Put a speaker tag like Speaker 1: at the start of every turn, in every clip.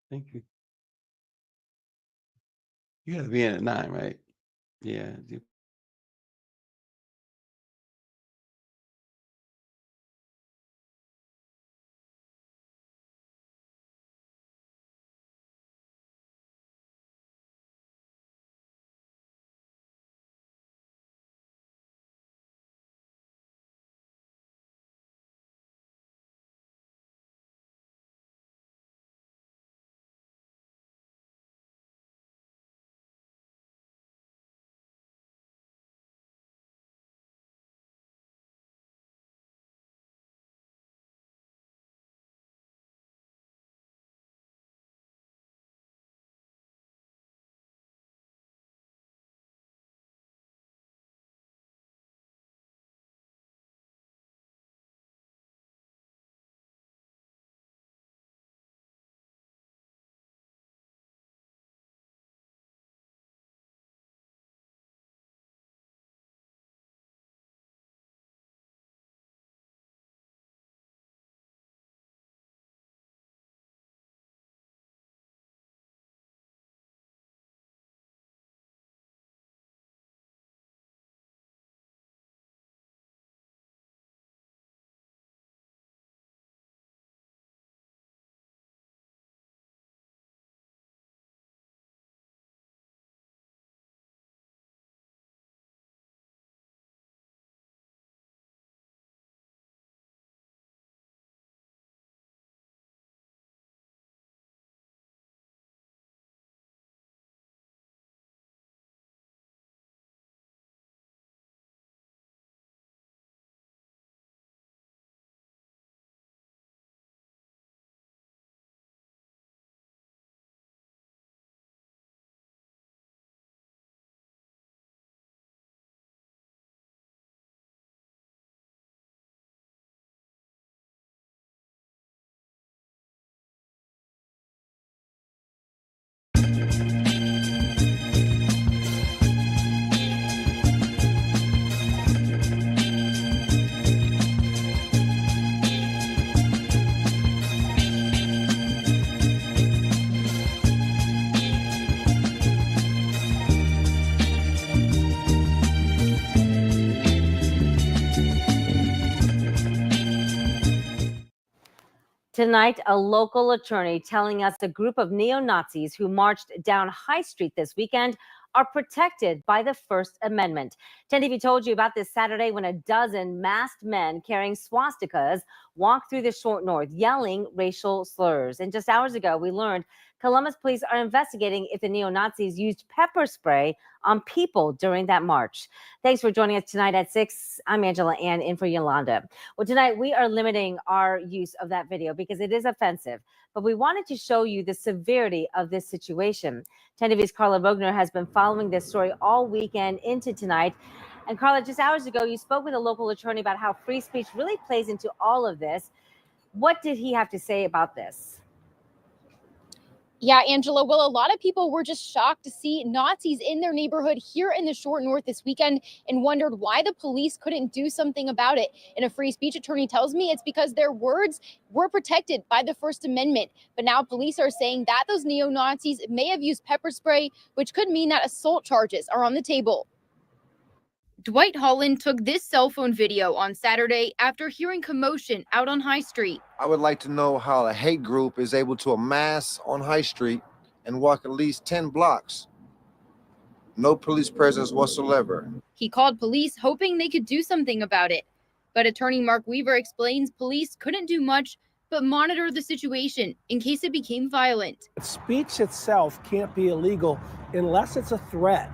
Speaker 1: Thank you. You gotta be in at 9, right? Yeah.
Speaker 2: Tonight, a local attorney telling us a group of neo-Nazis who marched down High Street this weekend are protected by the First Amendment. 10TV told you about this Saturday when a dozen masked men carrying swastikas walked through the short north yelling racial slurs. And just hours ago, we learned Columbus police are investigating if the neo-Nazis used pepper spray on people during that march. Thanks for joining us tonight at 6. I'm Angela Ann, in for Yolanda. Well, tonight we are limiting our use of that video because it is offensive, but we wanted to show you the severity of this situation. 10TV's Carla Vogner has been following this story all weekend into tonight. And Carla, just hours ago, you spoke with a local attorney about how free speech really plays into all of this. What did he have to say about this?
Speaker 3: Yeah, Angela. Well, a lot of people were just shocked to see Nazis in their neighborhood here in the Short North this weekend and wondered why the police couldn't do something about it. And a free speech attorney tells me it's because their words were protected by the First Amendment. But now police are saying that those neo-Nazis may have used pepper spray, which could mean that assault charges are on the table. Dwight Holland took this cell phone video on Saturday after hearing commotion out on High Street.
Speaker 4: I would like to know how a hate group is able to amass on High Street and walk at least 10 blocks. No police presence whatsoever.
Speaker 3: He called police hoping they could do something about it. But attorney Mark Weaver explains police couldn't do much but monitor the situation in case it became violent.
Speaker 5: Speech itself can't be illegal unless it's a threat.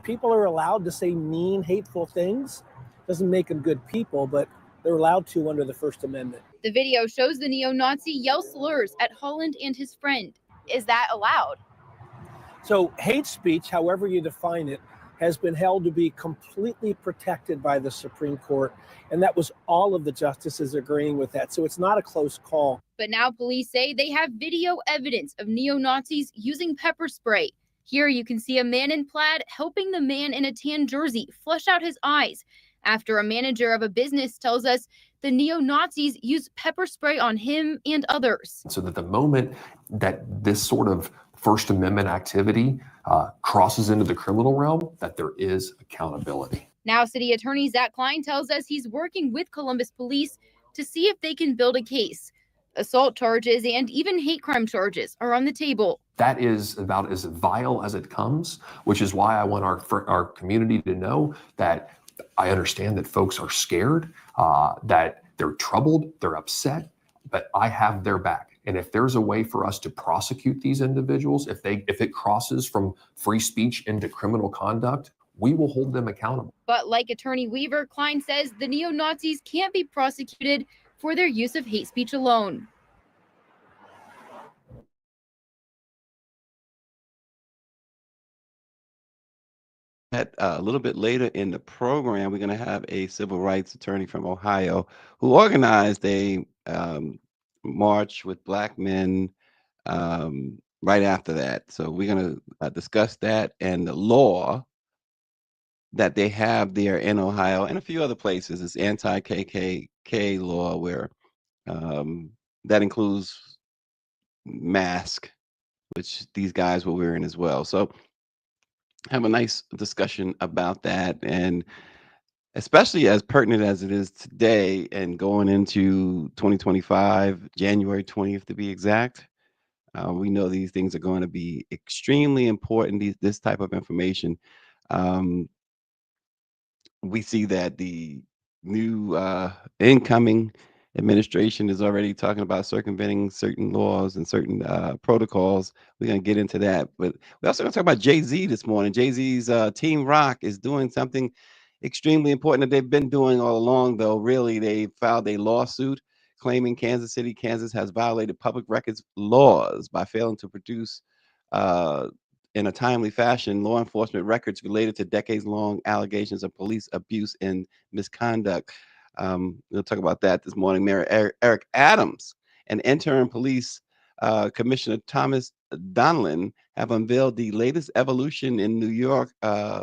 Speaker 5: People are allowed to say mean, hateful things. Doesn't make them good people, but they're allowed to under the First Amendment.
Speaker 3: The video shows the neo-Nazi yell slurs at Holland and his friend. Is that allowed?
Speaker 5: So hate speech, however you define it, has been held to be completely protected by the Supreme Court. And that was all of the justices agreeing with that. So it's not a close call.
Speaker 3: But now police say they have video evidence of neo-Nazis using pepper spray. Here you can see a man in plaid helping the man in a tan jersey flush out his eyes after a manager of a business tells us the neo-Nazis used pepper spray on him and others.
Speaker 6: So that the moment that this sort of First Amendment activity crosses into the criminal realm, that there is accountability.
Speaker 3: Now, City Attorney Zach Klein tells us he's working with Columbus Police to see if they can build a case. Assault charges and even hate crime charges are on the table.
Speaker 6: That is about as vile as it comes, which is why I want our community to know that I understand that folks are scared, that they're troubled, they're upset, but I have their back. And if there's a way for us to prosecute these individuals, if it crosses from free speech into criminal conduct, we will hold them accountable.
Speaker 3: But like Attorney Weaver, Klein says the neo-Nazis can't be prosecuted for their use of hate speech alone.
Speaker 1: A little bit later in the program, we're going to have a civil rights attorney from Ohio who organized a march with Black men right after that. So we're going to discuss that and the law that they have there in Ohio and a few other places. It's anti-KKK law where that includes mask, which these guys were wearing as well. So have a nice discussion about that, and especially as pertinent as it is today and going into 2025, January 20th to be exact. We know these things are going to be extremely important, this type of information. We see that the new incoming administration is already talking about circumventing certain laws and certain protocols. We're going to get into that. But we're also going to talk about Jay-Z this morning. Jay-Z's Team Rock is doing something extremely important that they've been doing all along, though. Really, they filed a lawsuit claiming Kansas City, Kansas has violated public records laws by failing to produce in a timely fashion law enforcement records related to decades-long allegations of police abuse and misconduct. We'll talk about that this morning. Mayor Eric Adams and interim police Commissioner Thomas Donilon have unveiled the latest evolution in New York, the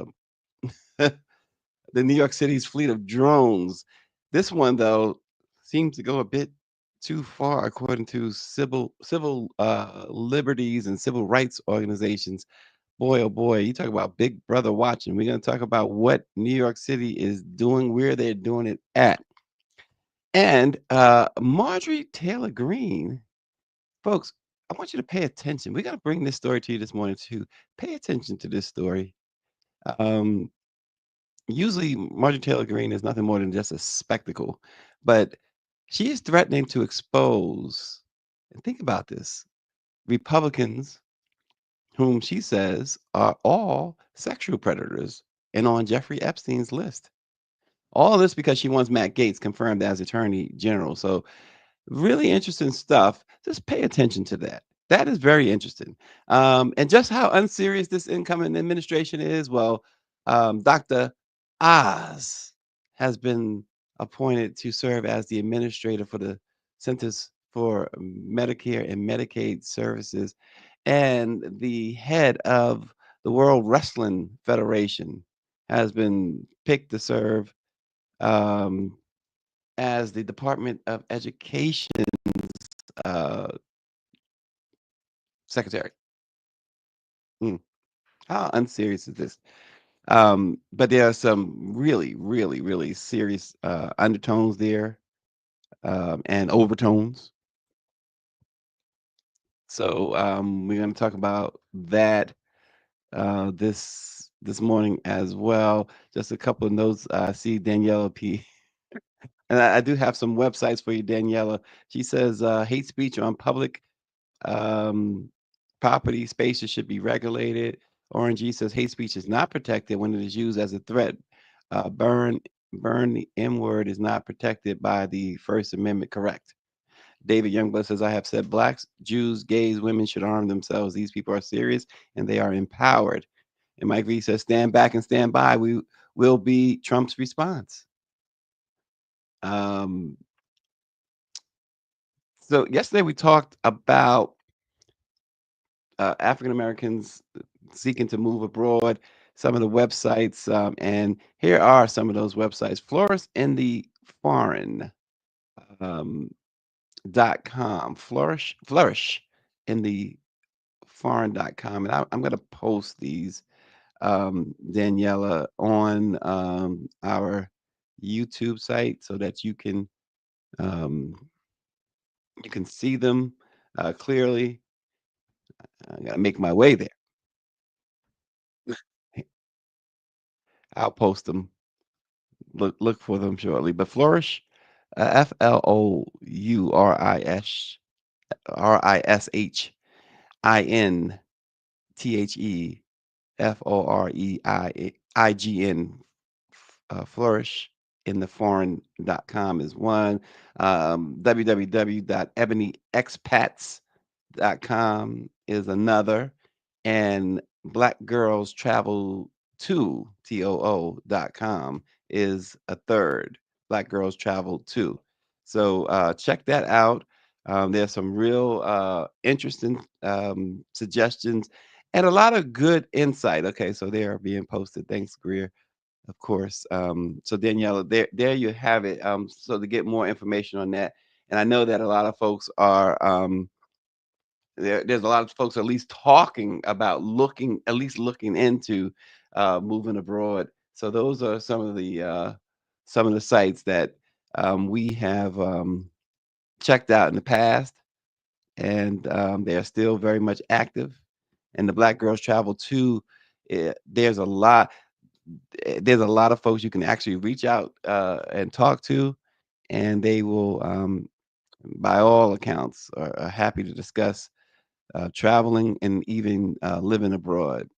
Speaker 1: New York City's fleet of drones. This one, though, seems to go a bit too far, according to civil liberties and civil rights organizations. Boy, oh boy, you talk about Big Brother watching. We're going to talk about what New York City is doing, where they're doing it at. And Marjorie Taylor Greene, folks, I want you to pay attention. We got to bring this story to you this morning, too. Pay attention to this story. Usually, Marjorie Taylor Greene is nothing more than just a spectacle, but she is threatening to expose, and think about this, Republicans whom she says are all sexual predators and on Jeffrey Epstein's list. All of this because she wants Matt Gaetz confirmed as Attorney General. So really interesting stuff. Just pay attention to that. That is very interesting. And just how unserious this incoming administration is. Well, Dr. Oz has been appointed to serve as the administrator for the Centers for Medicare and Medicaid Services and the head of the World Wrestling Federation has been picked to serve as the Department of Education's secretary. How unserious is this? But there are some really, really, really serious undertones there and overtones. So we're going to talk about that this morning as well. Just a couple of notes. I see Daniela P. And I do have some websites for you, Daniela. She says hate speech on public property spaces should be regulated. Orange G says hate speech is not protected when it is used as a threat. Burn the M word is not protected by the First Amendment. Correct. David Youngblood says, I have said blacks, Jews, gays, women should arm themselves. These people are serious and they are empowered. And Mike V says, stand back and stand by. We will be Trump's response. So yesterday we talked about African Americans seeking to move abroad, some of the websites, and here are some of those websites. Florist in the Foreign um, .com, flourish in the foreign.com. And I'm going to post these, Daniela, on our YouTube site so that um, you can see them clearly. I got to make my way there. I'll post them. Look for them shortly. But Flourish, FLOURISHINTHEFOREIIGN, Flourish in the foreign.com is one. www.ebonyexpats.com is another. And Black Girls Travel to TOO.com is a third. Black Girls Travel to. So check that out. There's some real interesting suggestions and a lot of good insight. Okay, so they are being posted. Thanks, Greer, of course. So Daniela, there you have it. So to get more information on that, and I know that a lot of folks are there's a lot of folks at least talking about at least looking into moving abroad. So those are some of the sites that we have checked out in the past, and they are still very much active. And the Black Girls Travel too. There's a lot. There's a lot of folks you can actually reach out and talk to, and they will, by all accounts, are happy to discuss traveling and even living abroad.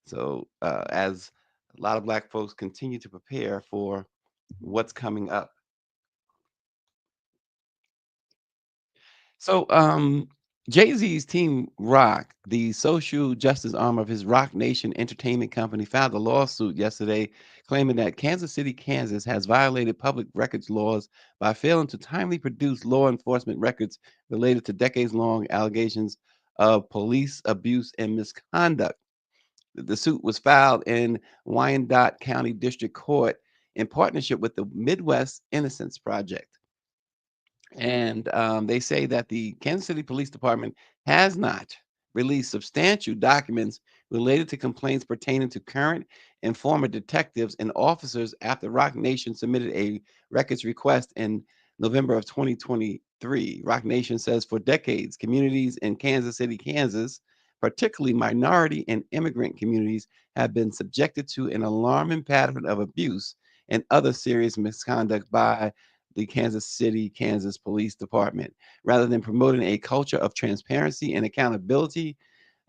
Speaker 1: So, as a lot of Black folks continue to prepare for what's coming up. So, Jay Z's Team Rock, the social justice arm of his Rock Nation Entertainment Company, filed a lawsuit yesterday claiming that Kansas City, Kansas has violated public records laws by failing to timely produce law enforcement records related to decades long allegations of police abuse and misconduct. The suit was filed in Wyandotte County District Court in partnership with the Midwest Innocence Project. And they say that the Kansas City Police Department has not released substantial documents related to complaints pertaining to current and former detectives and officers after Rock Nation submitted a records request in November of 2023. Rock Nation says for decades, communities in Kansas City, Kansas, particularly minority and immigrant communities, have been subjected to an alarming pattern of abuse and other serious misconduct by the Kansas City, Kansas Police Department. Rather than promoting a culture of transparency and accountability,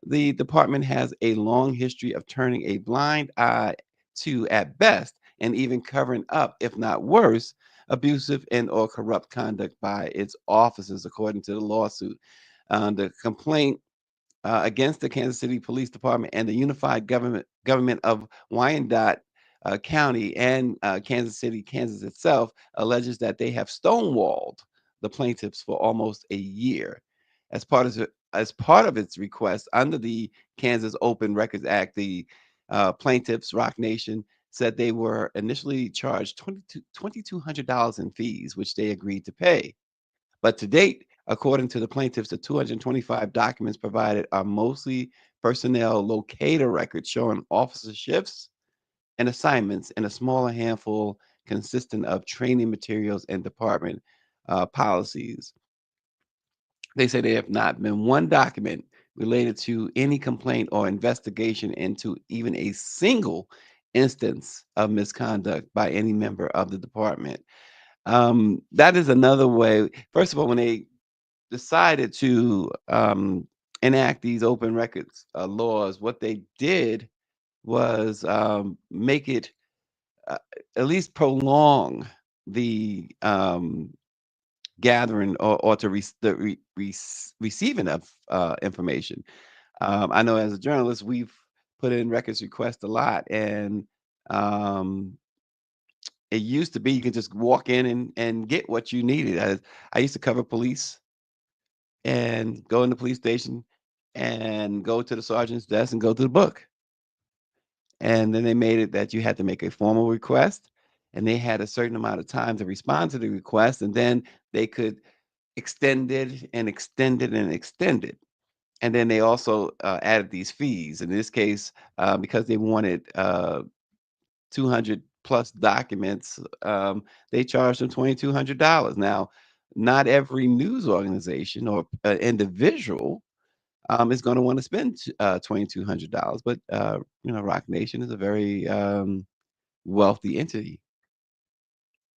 Speaker 1: the department has a long history of turning a blind eye to, at best, and even covering up, if not worse, abusive and or corrupt conduct by its officers, according to the lawsuit. The complaint against the Kansas City Police Department and the Unified Government of Wyandotte County and Kansas City, Kansas itself alleges that they have stonewalled the plaintiffs for almost a year. As part of its request under the Kansas Open Records Act, the plaintiffs, Rock Nation, said they were initially charged $2,200 in fees, which they agreed to pay. But to date, according to the plaintiffs, the 225 documents provided are mostly personnel locator records showing officer shifts and assignments, and a smaller handful consisting of training materials and department policies. They say there have not been one document related to any complaint or investigation into even a single instance of misconduct by any member of the department. That is another way. First of all, when they decided to enact these open records laws, what they did was make it uh, at least prolong the gathering or to receiving of information. I know as a journalist, we've put in records requests a lot, and um, it used to be you could just walk in and get what you needed. I used to cover police and go in the police station and go to the sergeant's desk and go to the book. And then they made it that you had to make a formal request. and they had a certain amount of time to respond to the request, and then they could extend it and extend it and extend it. And then they also added these fees. In this case, because they wanted 200 plus documents, they charged them $2,200. Now, not every news organization or individual is going to want to spend $2,200, but Rock Nation is a very wealthy entity,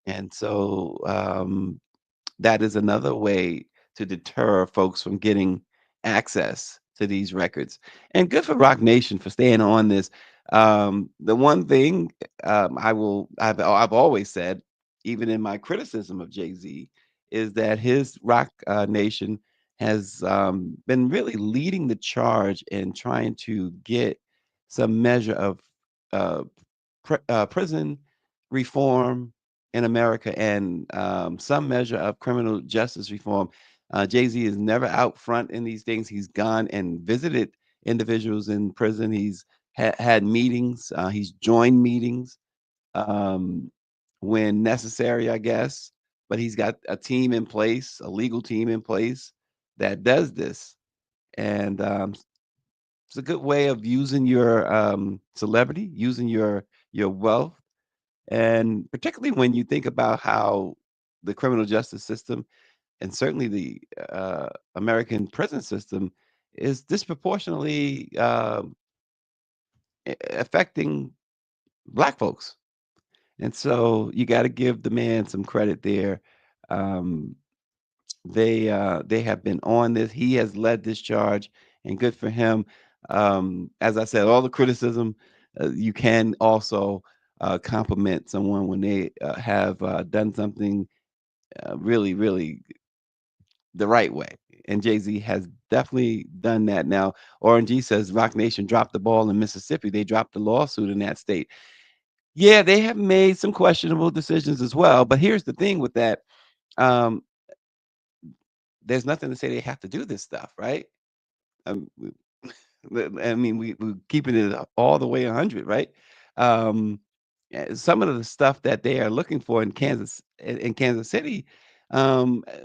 Speaker 1: and so that is another way to deter folks from getting access to these records. And good for Rock Nation for staying on this. The one thing I've always said, even in my criticism of Jay-Z, is that his Rock Nation has been really leading the charge in trying to get some measure of uh, prison reform in America and some measure of criminal justice reform. Jay-Z is never out front in these things. He's gone and visited individuals in prison. He's had meetings. He's joined meetings um, when necessary, I guess. But he's got a team in place, a legal team in place that does this. And it's a good way of using your celebrity, using your wealth, and particularly when you think about how the criminal justice system and certainly the American prison system is disproportionately affecting Black folks. And so you got to give the man some credit there. Um, they have been on this. He has led this charge, and good for him. As I said, all the criticism you can also compliment someone when they have done something really, really the right way. And Jay-Z has definitely done that. Now, RNG says Rock Nation dropped the ball in Mississippi. They dropped the lawsuit in that state. Yeah, they have made some questionable decisions as well. But here's the thing with that. Um, there's nothing to say they have to do this stuff, right? Um, I mean, we're keeping it all the way 100, right? Um, some of the stuff that they are looking for in Kansas City,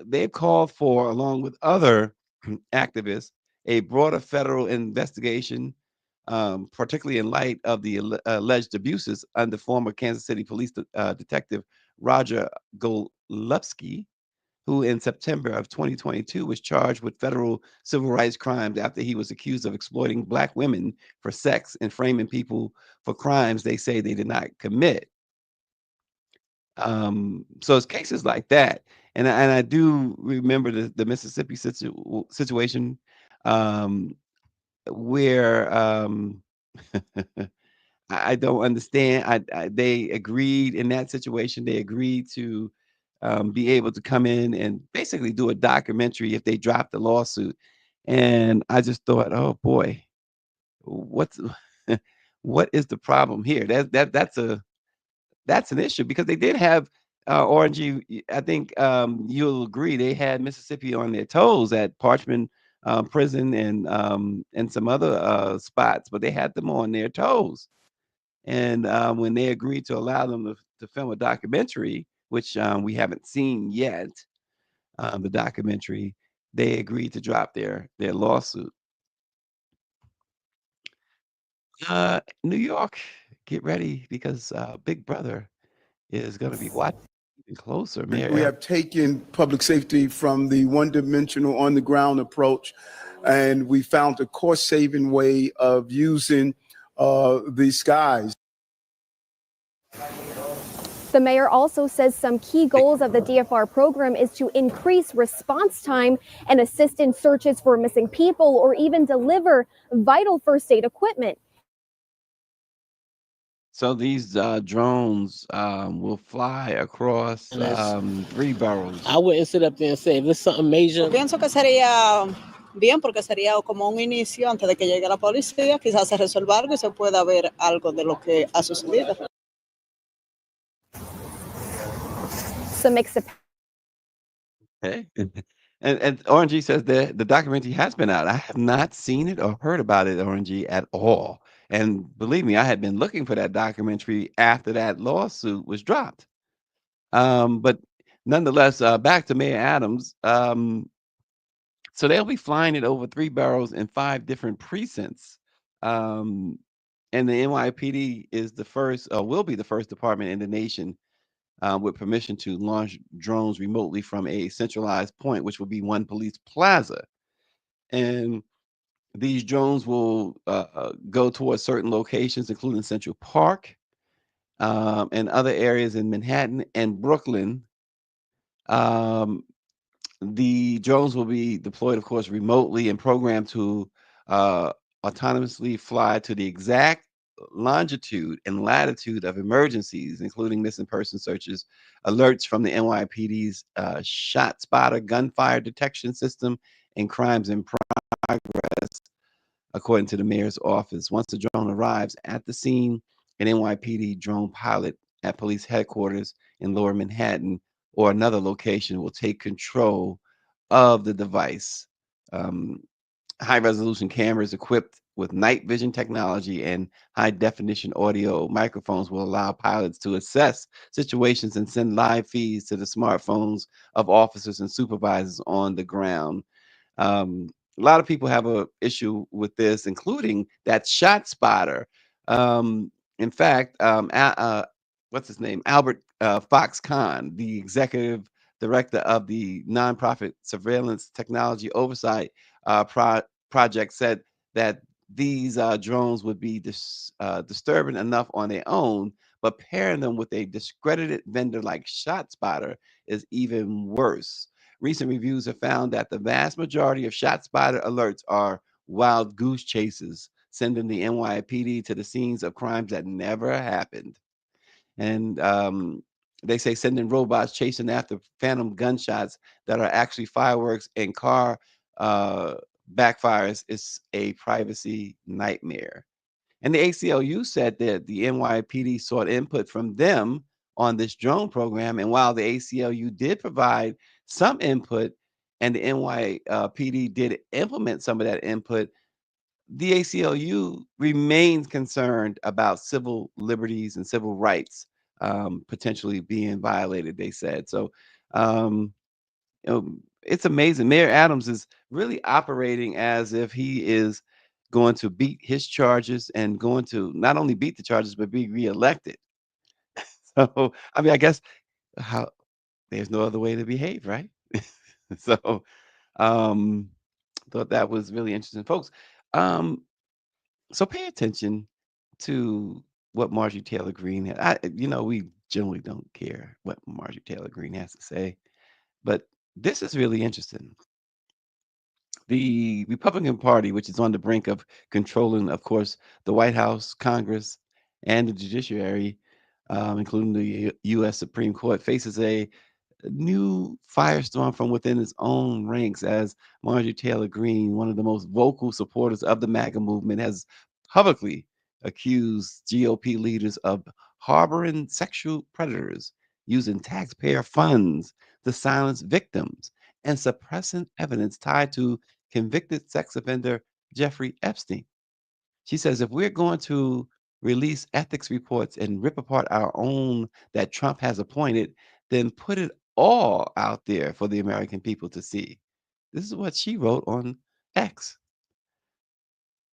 Speaker 1: they've called for, along with other activists, a broader federal investigation, particularly in light of the alleged abuses under former Kansas City Police Detective Roger Golubsky, who in September of 2022 was charged with federal civil rights crimes after he was accused of exploiting Black women for sex and framing people for crimes they say they did not commit. So it's cases like that. And I do remember the Mississippi situation um, where I don't understand. They agreed in that situation. They agreed to be able to come in and basically do a documentary if they dropped the lawsuit. And I just thought, oh boy, what's what is the problem here? That's an issue because they did have RNG. I think you'll agree they had Mississippi on their toes at Parchman Prison and some other spots, but they had them on their toes. And when they agreed to allow them to film a documentary, which we haven't seen yet, the documentary, they agreed to drop their lawsuit. New York, get ready because Big Brother is going to be watching even closer. Mayor
Speaker 7: We
Speaker 1: Eric.
Speaker 7: have taken public safety from the one-dimensional on-the-ground approach, and we found a cost-saving way of using the skies.
Speaker 8: The mayor also says some key goals of the DFR program is to increase response time and assist in searches for missing people or even deliver vital first aid equipment.
Speaker 1: So these drones will fly across 3 boroughs.
Speaker 9: I wouldn't sit up there and say if it's something major.
Speaker 10: Pienso que sería bien porque sería como un inicio antes de que llegue la policía, quizás se resuelva algo y se pueda ver algo de lo que ha sucedido.
Speaker 8: Some mixed
Speaker 1: Okay. And RNG says the documentary has been out. I have not seen it or heard about it, RNG, at all. And believe me, I had been looking for that documentary after that lawsuit was dropped. But nonetheless, back to Mayor Adams. So they'll be flying it over 3 boroughs in 5 different precincts. Um, and the NYPD is the first, will be the first department in the nation with permission to launch drones remotely from a centralized point, which will be one police plaza. And these drones will go towards certain locations, including Central Park and other areas in Manhattan and Brooklyn. Um, the drones will be deployed, of course, remotely and programmed to uh, autonomously fly to the exact longitude and latitude of emergencies, including missing person searches, alerts from the NYPD's shot spotter gunfire detection system, and crimes in progress, according to the mayor's office. Once the drone arrives at the scene, an NYPD drone pilot at police headquarters in Lower Manhattan or another location will take control of the device. Um, High resolution cameras equipped with night vision technology and high definition audio microphones will allow pilots to assess situations and send live feeds to the smartphones of officers and supervisors on the ground. Um, a lot of people have a issue with this, including that shot spotter. In fact, what's his name? Albert Foxconn, the executive director of the nonprofit Surveillance Technology Oversight Project, said that these drones would be disturbing enough on their own, but pairing them with a discredited vendor like ShotSpotter is even worse. Recent reviews have found that the vast majority of ShotSpotter alerts are wild goose chases, sending the NYPD to the scenes of crimes that never happened. And they say sending robots chasing after phantom gunshots that are actually fireworks and car uh, backfires is a privacy nightmare. And the ACLU said that the NYPD sought input from them on this drone program. And while the ACLU did provide some input and the NYPD did implement some of that input, the ACLU remains concerned about civil liberties and civil rights potentially being violated, they said. So it's amazing. Mayor Adams is really operating as if he is going to beat his charges and going to not only beat the charges, but be reelected. So, I mean, I guess how there's no other way to behave, right? So, um, thought that was really interesting, folks. Um, So pay attention to what Marjorie Taylor Greene had. We generally don't care what Marjorie Taylor Greene has to say, but this is really interesting. The Republican Party, which is on the brink of controlling, of course, the White House, Congress, and the judiciary, including the U.S. Supreme Court, faces a new firestorm from within its own ranks as Marjorie Taylor Greene, one of the most vocal supporters of the MAGA movement, has publicly accused GOP leaders of harboring sexual predators, using taxpayer funds to silence victims, and suppressing evidence tied to convicted sex offender Jeffrey Epstein. She says if we're going to release ethics reports and rip apart our own that Trump has appointed, then put it all out there for the American people to see. This is what she wrote on X.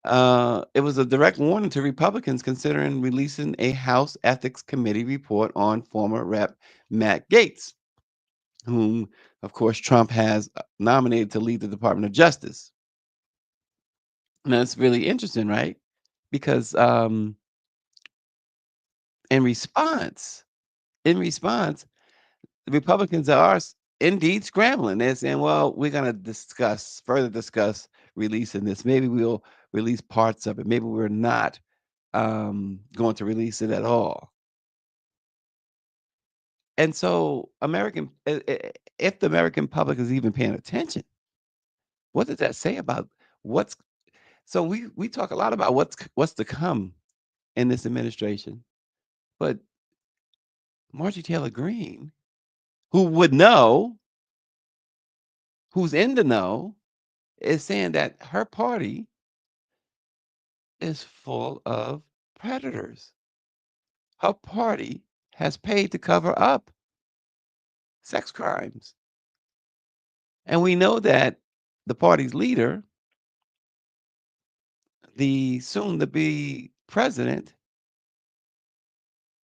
Speaker 1: It was a direct warning to Republicans considering releasing a House Ethics Committee report on former Rep. Matt Gaetz, whom, of course, Trump has nominated to lead the Department of Justice. And that's really interesting, right? Because in response, the Republicans are indeed scrambling. They're saying, well, we're going to further discuss releasing this. Maybe we'll release parts of it. Maybe we're not going to release it at all. And so, if the American public is even paying attention, what does that say about what's? So we talk a lot about what's to come in this administration, but Marjorie Taylor Greene, who would know, who's in the know, is saying that her party is full of predators. Her party has paid to cover up sex crimes. And we know that the party's leader, the soon to be president,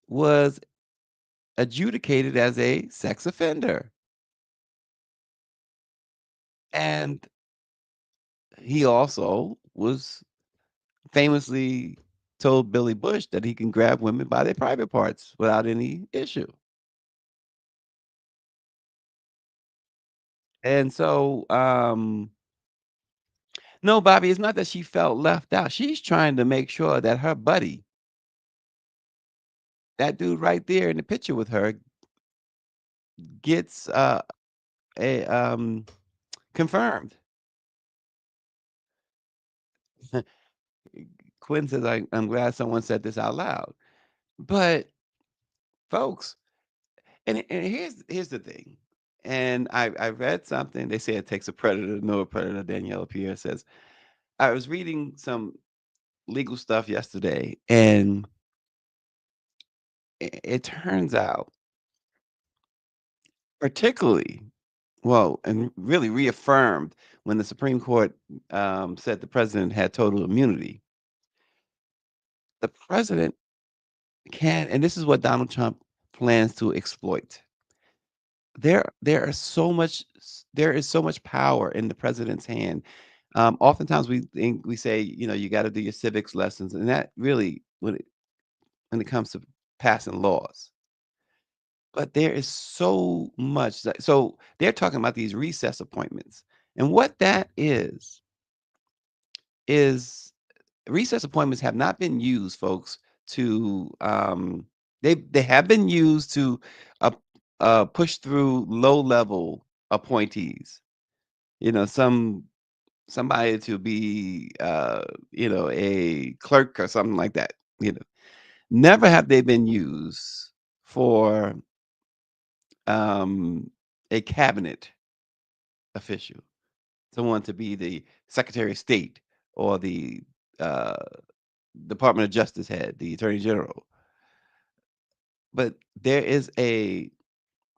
Speaker 1: was adjudicated as a sex offender. And he also was famously told Billy Bush that he can grab women by their private parts without any issue. And so, no, Bobby, it's not that she felt left out. She's trying to make sure that her buddy, that dude right there in the picture with her, gets a confirmed. Quinn says, I'm glad someone said this out loud. But folks, and here's the thing. And I read something. They say it takes a predator to know a predator. Daniela Pierre says. I was reading some legal stuff yesterday, and it turns out, particularly, well, and really reaffirmed when the Supreme Court said the president had total immunity. The president can, and this is what Donald Trump plans to exploit. There are so much there is so much power in the president's hand. Oftentimes we say, you got to do your civics lessons, and that really when it comes to passing laws. But there is so much so they're talking about these recess appointments. And what that is recess appointments have not been used, folks, to they have been used to uh, push through low level appointees. Somebody to be a clerk or something like that. Never have they been used for a cabinet official, someone to be the Secretary of State or the uh, Department of Justice head, the Attorney General. But there is in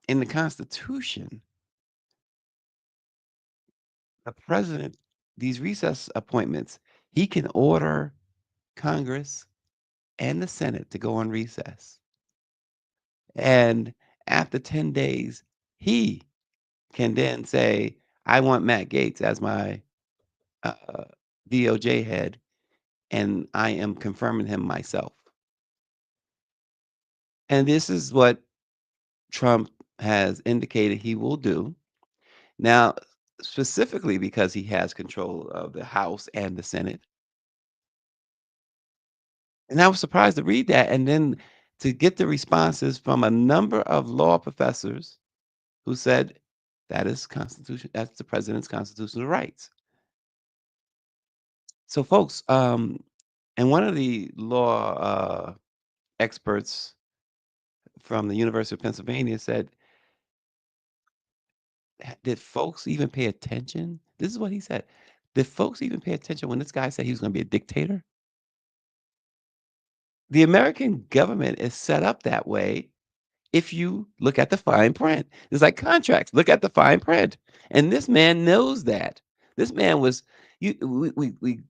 Speaker 1: the Constitution, the president, these recess appointments, he can order Congress and the Senate to go on recess. And after 10 days, he can then say, I want Matt Gaetz as my uh, DOJ head, and I am confirming him myself. And this is what Trump has indicated he will do. Now, specifically because he has control of the House and the Senate. And I was surprised to read that and then to get the responses from a number of law professors who said that's the president's constitutional rights. So folks, and one of the law experts from the University of Pennsylvania said, did folks even pay attention? This is what he said. Did folks even pay attention when this guy said he was going to be a dictator? The American government is set up that way if you look at the fine print. It's like contracts. Look at the fine print. And this man knows that. This man was, we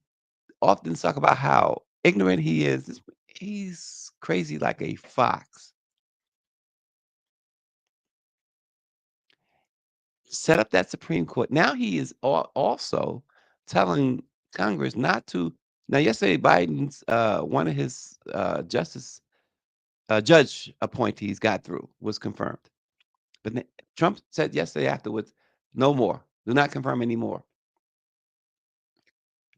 Speaker 1: often talk about how ignorant he is. He's crazy like a fox. Set up that Supreme Court. Now he is also telling Congress not to. Now, yesterday, Biden's one of his judge appointees got through, was confirmed. But Trump said yesterday afterwards, no more. Do not confirm anymore.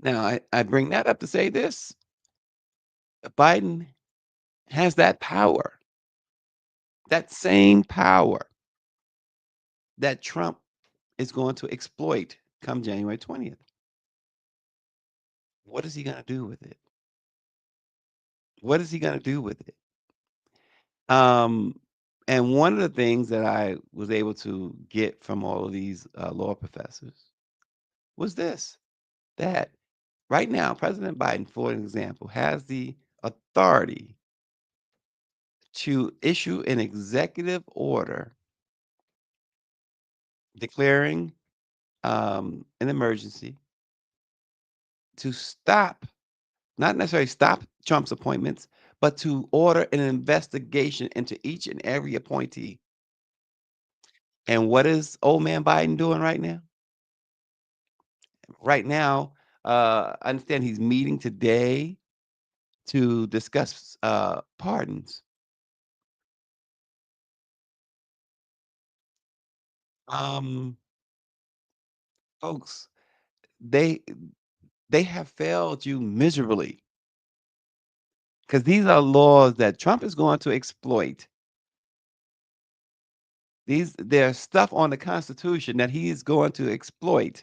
Speaker 1: Now, I bring that up to say this. Biden has that power, that same power that Trump is going to exploit come January 20th. What is he going to do with it? What is he going to do with it? And one of the things that I was able to get from all of these law professors was this, that right now, President Biden, for an example, has the authority to issue an executive order declaring an emergency to stop, not necessarily stop Trump's appointments, but to order an investigation into each and every appointee. And what is old man Biden doing right now? Right now, I understand he's meeting today to discuss pardons. Um, Folks, they they have failed you miserably because these are laws that Trump is going to exploit. There's stuff on the Constitution that he is going to exploit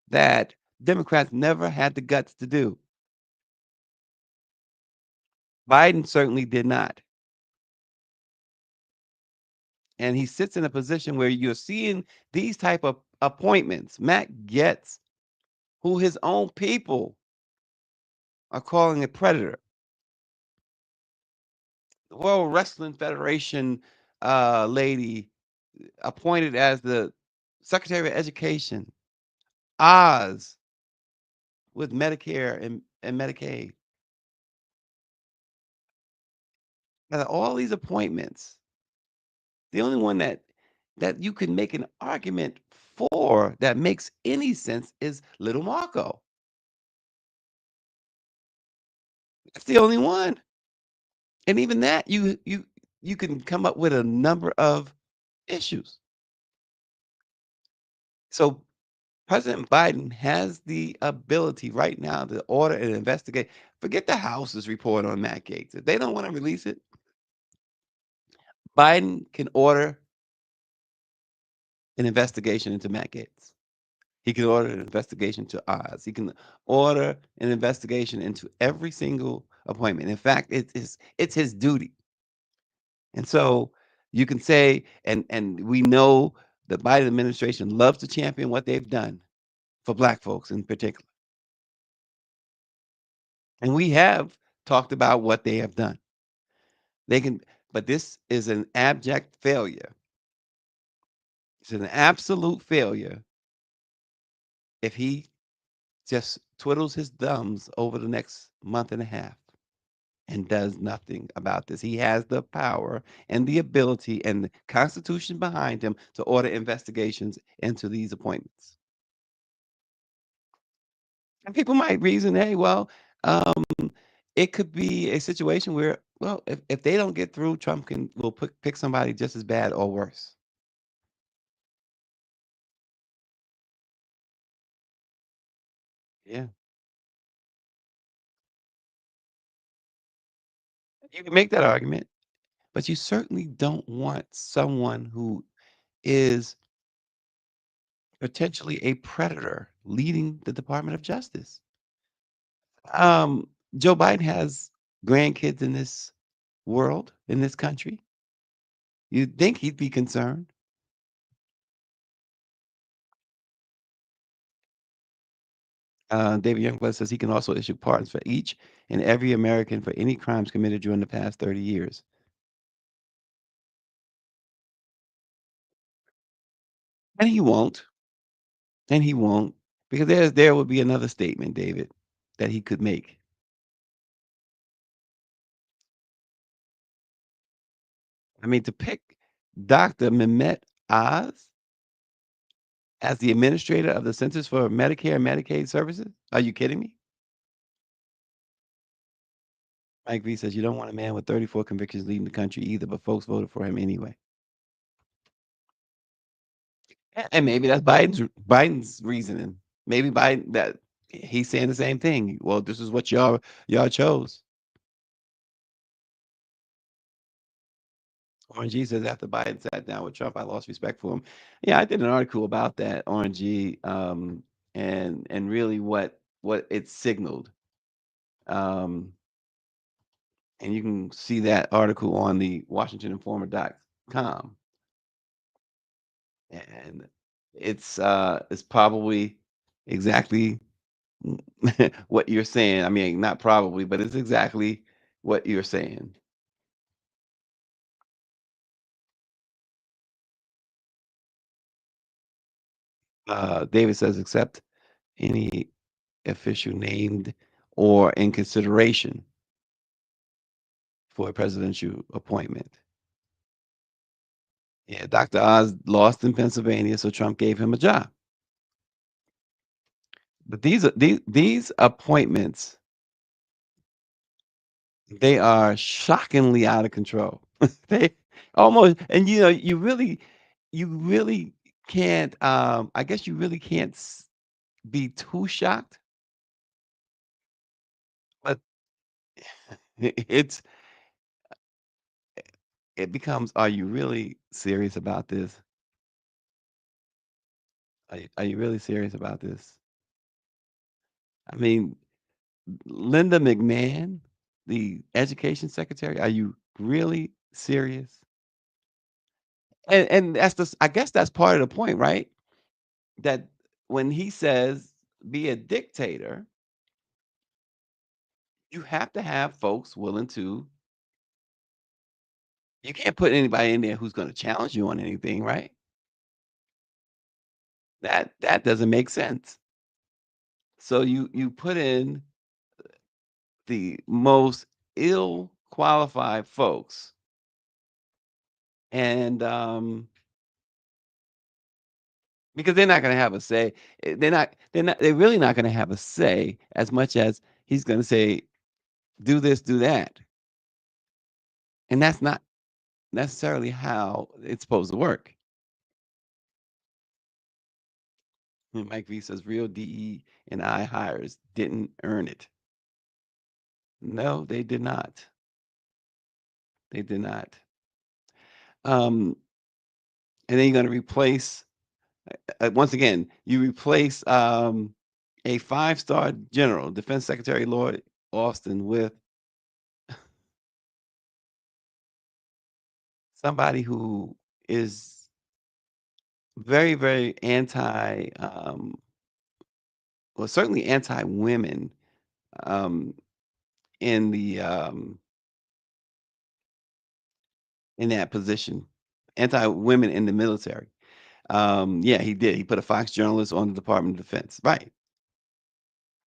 Speaker 1: that Democrats never had the guts to do. Biden certainly did not. And he sits in a position where you're seeing these type of appointments. Matt Gaetz, who his own people are calling a predator. The World Wrestling Federation lady appointed as the Secretary of Education, Oz, with Medicare and Medicaid. Now, all these appointments, the only one that you can make an argument for that makes any sense is Little Marco. That's the only one. And even that, you can come up with a number of issues. So President Biden has the ability right now to order and investigate. Forget the House's report on Matt Gaetz. If they don't want to release it, Biden can order an investigation into Matt Gaetz. He can order an investigation to Oz. He can order an investigation into every single appointment. In fact, it's his duty. And so you can say, and we know the Biden administration loves to champion what they've done for Black folks in particular. And we have talked about what they have done. They can, but this is an abject failure. It's an absolute failure if he just twiddles his thumbs over the next month and a half and does nothing about this. He has the power and the ability and the Constitution behind him to order investigations into these appointments. And people might reason, hey, well, it could be a situation where, well, if they don't get through, Trump will pick somebody just as bad or worse. Yeah, you can make that argument, but you certainly don't want someone who is potentially a predator leading the Department of Justice. Um, Joe Biden has grandkids in this world, in this country. You'd think he'd be concerned. David Youngblood says he can also issue pardons for each and every American for any crimes committed during the past 30 years. And he won't. And he won't. Because there would be another statement, David, that he could make. I mean, to pick Dr. Mehmet Oz as the administrator of the Centers for Medicare and Medicaid Services? Are you kidding me? Mike V says you don't want a man with 34 convictions leading the country either, but folks voted for him anyway. And maybe that's Biden's reasoning. Maybe Biden that he's saying the same thing. Well, this is what y'all chose. RNG says after Biden sat down with Trump, I lost respect for him. Yeah, I did an article about that, RNG, and really what it signaled. And you can see that article on the Washington Informer calm. And it's probably exactly what you're saying. I mean, not probably, but it's exactly what you're saying. David says, except any official named or in consideration for a presidential appointment. Yeah, Dr. Oz lost in Pennsylvania, so Trump gave him a job. But these appointments, they are shockingly out of control. They almost, and you really can't. I guess you really can't be too shocked, but it's it becomes. Are you really serious about this? Are you really serious about this? I mean, Linda McMahon, the education secretary, are you really serious? And that's the I guess that's part of the point, right? That when he says be a dictator, you have to have folks willing to you can't put anybody in there who's gonna challenge you on anything, right? That doesn't make sense. So you put in the most ill qualified folks and because they're not gonna have a say. They're really not gonna have a say as much as he's gonna say, "Do this, do that." And that's not necessarily how it's supposed to work. And Mike V says, "Real DE and I hires didn't earn it." No, they did not. They did not. Um, and then you're gonna replace once again, you replace, a five-star general, Defense Secretary Lloyd Austin, with somebody who is very, very anti, well, certainly anti-women, um, in the, in that position, anti-women in the military. Yeah, he did. He put a Fox journalist on the Department of Defense, right?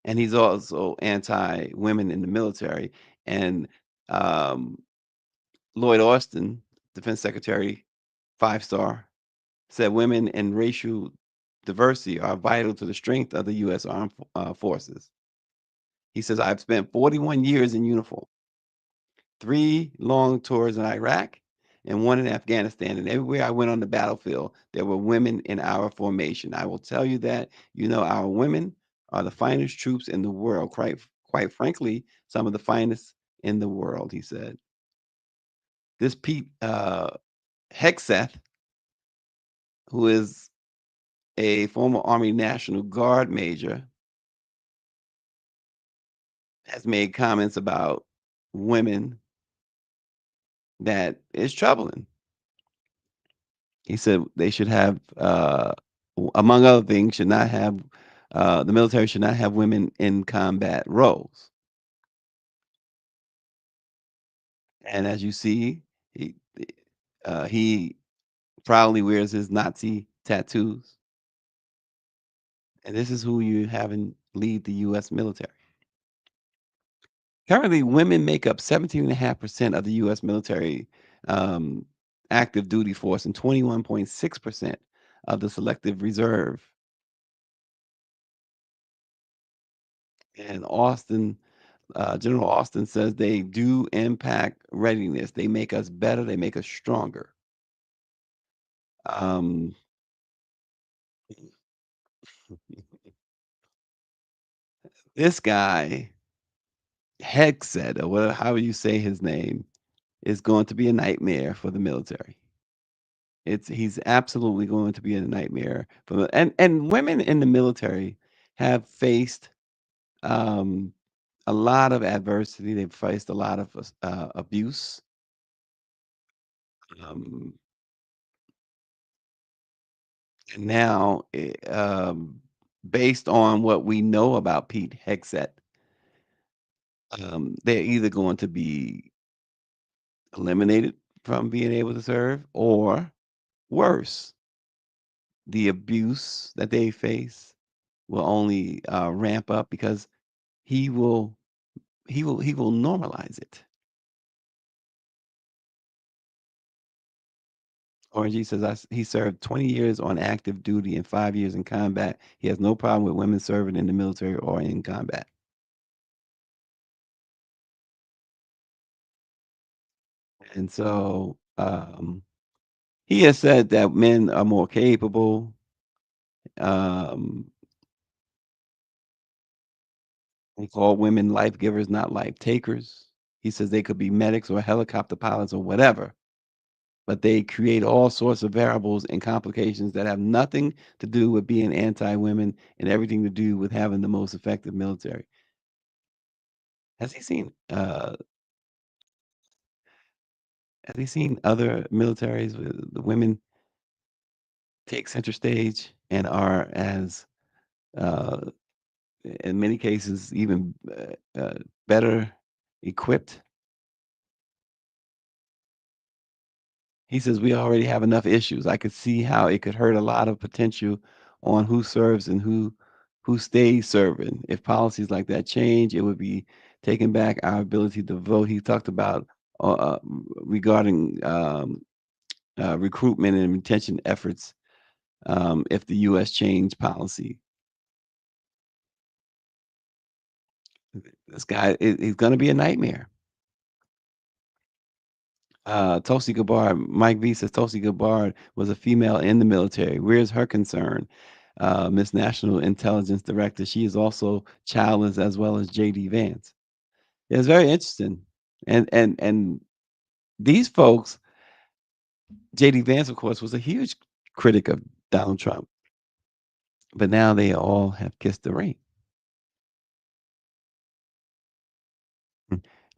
Speaker 1: And he's also anti-women in the military. And um, Lloyd Austin, Defense Secretary, five-star, said women and racial diversity are vital to the strength of the U.S. Armed Forces. He says, I've spent 41 years in uniform, 3 long tours in Iraq, and 1 in Afghanistan. And everywhere I went on the battlefield, there were women in our formation. I will tell you that, our women are the finest troops in the world. Quite frankly, some of the finest in the world, he said. This Pete Hegseth, who is a former Army National Guard major, has made comments about women that is troubling. He said they should have, among other things, should not have the military should not have women in combat roles. And as you see, he proudly wears his Nazi tattoos. And this is who you having lead the U.S. military. Currently, women make up 17.5% of the U.S. military active duty force and 21.6% of the selective reserve. And General Austin says they do impact readiness. They make us better. They make us stronger. Um, this guy, Hegseth, or whatever, however you say his name, is going to be a nightmare for the military. He's absolutely going to be a nightmare for and women in the military have faced um, a lot of adversity. They've faced a lot of abuse. And now, based on what we know about Pete Hegseth, they're either going to be eliminated from being able to serve, or worse, the abuse that they face will only ramp up because he will he will normalize it. Orange says he served 20 years on active duty and 5 years in combat. He has no problem with women serving in the military or in combat. And so he has said that men are more capable. They call women life givers, not life takers. He says they could be medics or helicopter pilots or whatever, but they create all sorts of variables and complications that have nothing to do with being anti-women and everything to do with having the most effective military. Has he seen other militaries where the women take center stage and are as uh, in many cases even better equipped? He says we already have enough issues. I could see how it could hurt a lot of potential on who serves and who stays serving. If policies like that change, it would be taking back our ability to vote. He talked about regarding recruitment and retention efforts if the U.S. changed policy. This guy, he's going to be a nightmare. Tulsi Gabbard, Mike V says Tulsi Gabbard was a female in the military. Where's her concern? Miss National Intelligence Director. She is also childless as well as J.D. Vance. It's very interesting. And these folks, J.D. Vance, of course, was a huge critic of Donald Trump. But now they all have kissed the ring.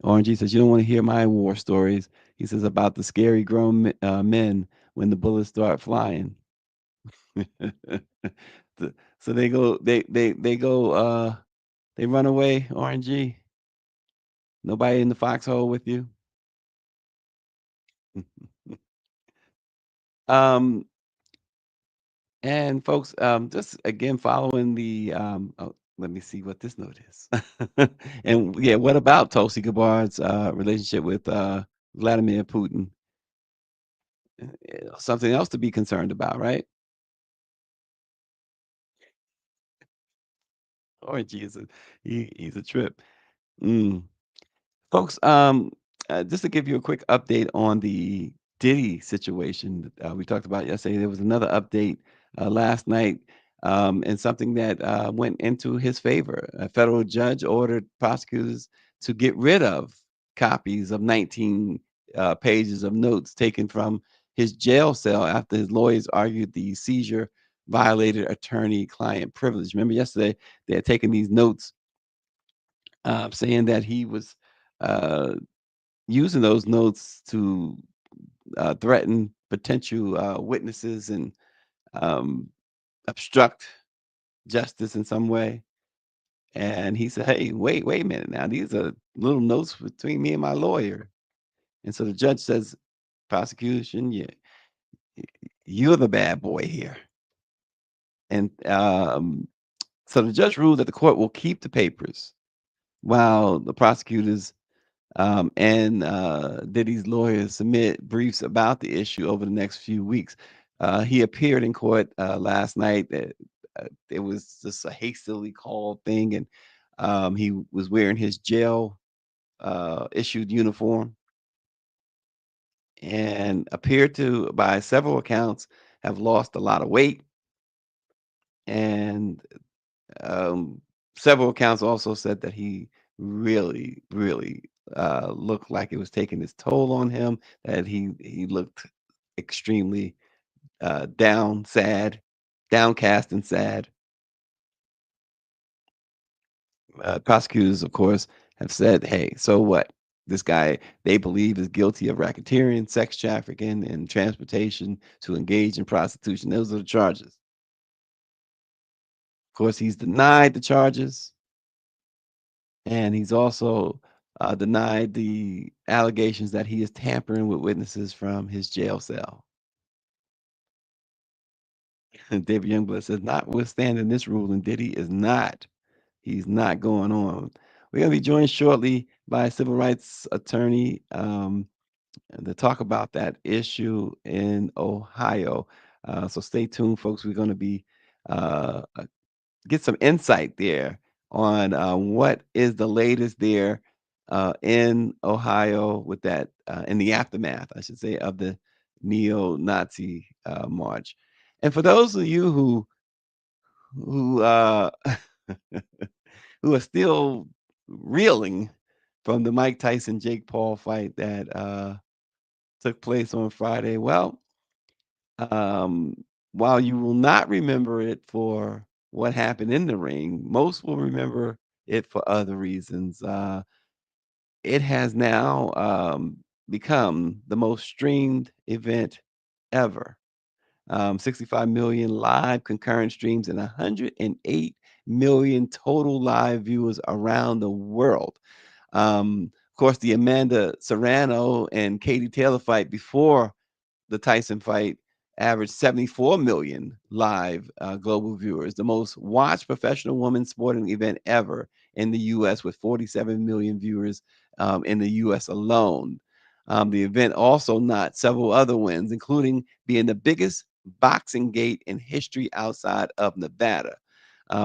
Speaker 1: Orange says, you don't want to hear my war stories. He says about the scary grown men when the bullets start flying. So they go, they run away, RNG. Nobody in the foxhole with you. And folks, just again following the oh, let me see what this note is. And yeah, what about Tulsi Gabbard's relationship with Vladimir Putin? Something else to be concerned about, right? Orangey is he's a trip. Mm. Folks, just to give you a quick update on the Diddy situation we talked about yesterday, there was another update last night, and something that went into his favor. A federal judge ordered prosecutors to get rid of copies of 19 pages of notes taken from his jail cell after his lawyers argued the seizure violated attorney-client privilege. Remember yesterday they had taken these notes saying that he was using those notes to threaten potential witnesses and obstruct justice in some way. And he said, hey, wait a minute now. These are little notes between me and my lawyer. And so the judge says, prosecution, yeah, you're the bad boy here. And so the judge ruled that the court will keep the papers while the prosecutors and Diddy's lawyers submit briefs about the issue over the next few weeks. He appeared in court last night. It was just a hastily called thing, and he was wearing his jail issued uniform and appeared to, by several accounts, have lost a lot of weight. And several accounts also said that he really looked like it was taking its toll on him, that he looked extremely downcast and sad. Prosecutors, of course, have said, hey, so what? This guy, they believe, is guilty of racketeering, sex trafficking, and transportation to engage in prostitution. Those are the charges. course, he's denied the charges, and he's also denied the allegations that he is tampering with witnesses from his jail cell. David Youngblood says, notwithstanding this ruling, Diddy is not. He's not going on. We're going to be joined shortly by a civil rights attorney to talk about that issue in Ohio. So stay tuned, folks. We're going to be get some insight there on what is the latest there in Ohio with that, in the aftermath, I should say, of the neo-Nazi march. And for those of you who who who are still reeling from the Mike Tyson Jake Paul fight that took place on Friday, well, while you will not remember it for what happened in the ring, most will remember it for other reasons. It has now become the most streamed event ever. 65 million live concurrent streams and 108 million total live viewers around the world. Of course, the Amanda Serrano and Katie Taylor fight before the Tyson fight averaged 74 million live global viewers, the most watched professional women's sporting event ever in the U.S. with 47 million viewers in the U.S. alone. The event also notched several other wins, including being the biggest boxing gate in history outside of Nevada.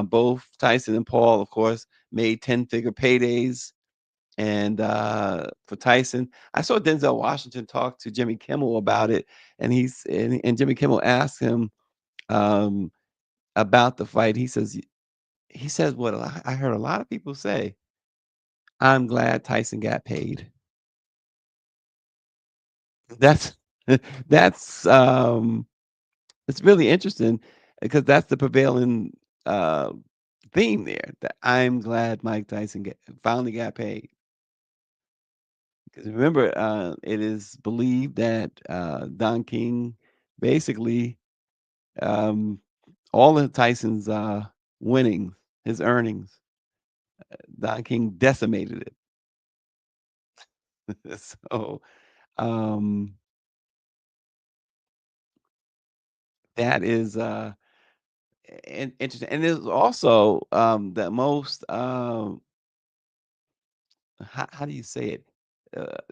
Speaker 1: Both Tyson and Paul, of course, made 10-figure paydays. And for Tyson, I saw Denzel Washington talk to Jimmy Kimmel about it, and and Jimmy Kimmel asked him about the fight. He says what I heard a lot of people say. I'm glad Tyson got paid. That's that's it's really interesting because that's the prevailing theme there. That I'm glad Mike Tyson finally got paid. Because remember, it is believed that Don King basically all of Tyson's winnings, his earnings, Don King decimated it. So that is interesting, and it's also the most how do you say it?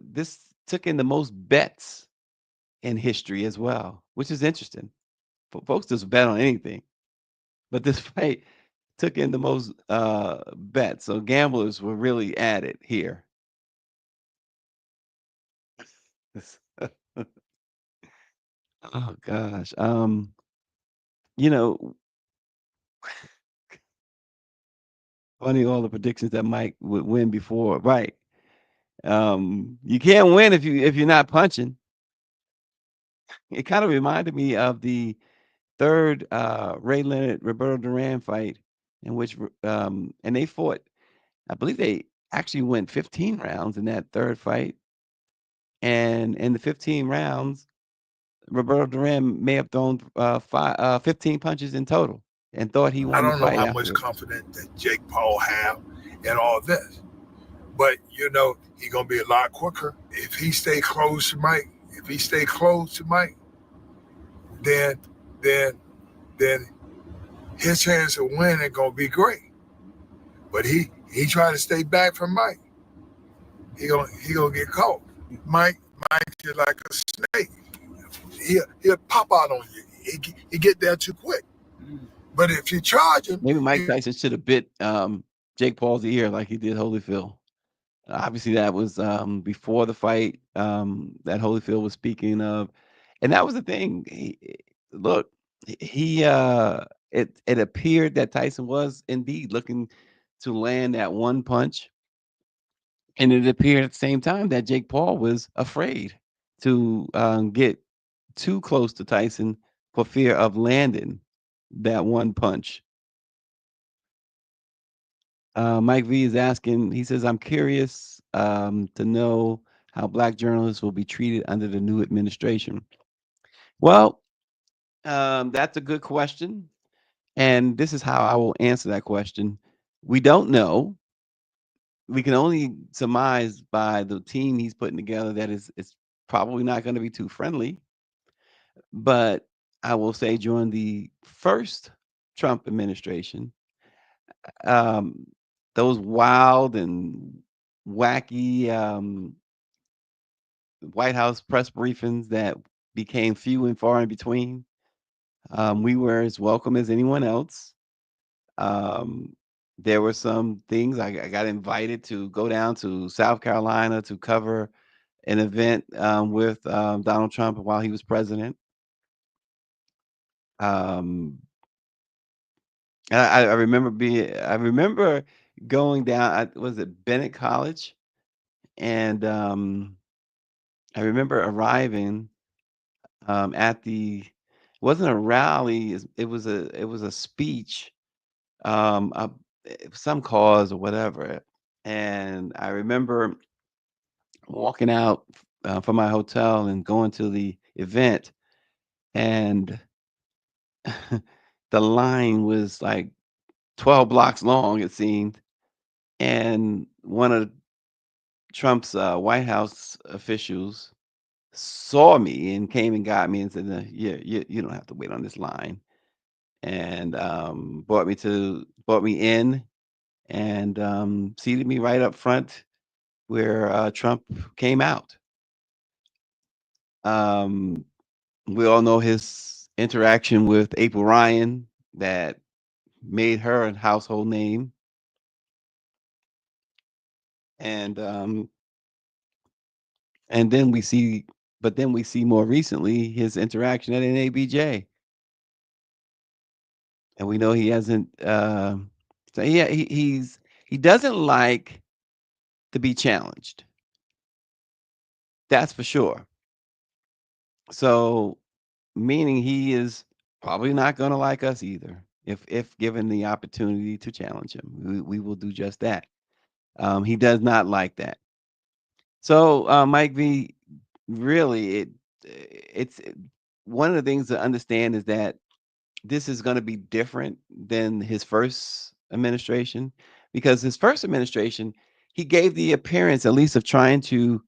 Speaker 1: This took in the most bets in history as well, which is interesting. Folks just bet on anything, but this fight took in the most bets, so gamblers were really at it here. Oh gosh, you know, funny all the predictions that Mike would win before, right? You can't win if you're not punching. It kind of reminded me of the third Ray Leonard Roberto Duran fight, in which and they fought. I believe they actually went 15 rounds in that third fight, and in the 15 rounds, Roberto Duran may have thrown 15 punches in total, and thought he
Speaker 11: I
Speaker 1: won the
Speaker 11: don't know
Speaker 1: fight
Speaker 11: how much
Speaker 1: afterwards.
Speaker 11: confidence that Jake Paul have in all this, but you know he's gonna be a lot quicker if he stay close to Mike. If he stay close to Mike, then his chance of winning gonna be great. But he trying to stay back from Mike. He gonna get caught. Mike is like a snake. He'll pop out on you. He get there too quick. But if you charge him,
Speaker 1: Maybe Mike Tyson should have bit Jake Paul's ear like he did Holyfield. Obviously, that was before the fight that Holyfield was speaking of, and that was the thing. Look, it appeared that Tyson was indeed looking to land that one punch, and it appeared at the same time that Jake Paul was afraid to get too close to Tyson for fear of landing that one punch. Mike V is asking, he says, I'm curious to know how Black journalists will be treated under the new administration. Well, that's a good question. And this is how I will answer that question. We don't know. We can only surmise by the team he's putting together that it's probably not going to be too friendly. But I will say during the first Trump administration, um, those wild and wacky White House press briefings that became few and far in between, we were as welcome as anyone else. Um, there were some things I got invited to go down to South Carolina to cover an event with Donald Trump while he was president. Um, I remember going down. Was it Bennett College? And I remember arriving at the. It wasn't a rally. It was a speech, some cause or whatever. And I remember walking out from my hotel and going to the event, and the line was like 12 blocks long, it seemed. And one of Trump's White House officials saw me and came and got me and said, "Yeah, you don't have to wait on this line," and brought me in and seated me right up front where Trump came out. Um, we all know his interaction with April Ryan that made her a household name, and and then we see, but then we see more recently his interaction at NABJ, and we know he hasn't. So yeah, he doesn't like to be challenged. That's for sure. So meaning he is probably not going to like us either. If given the opportunity to challenge him, we will do just that. He does not like that. So Mike V, really, it's one of the things to understand is that this is going to be different than his first administration, because his first administration, he gave the appearance, at least, of trying to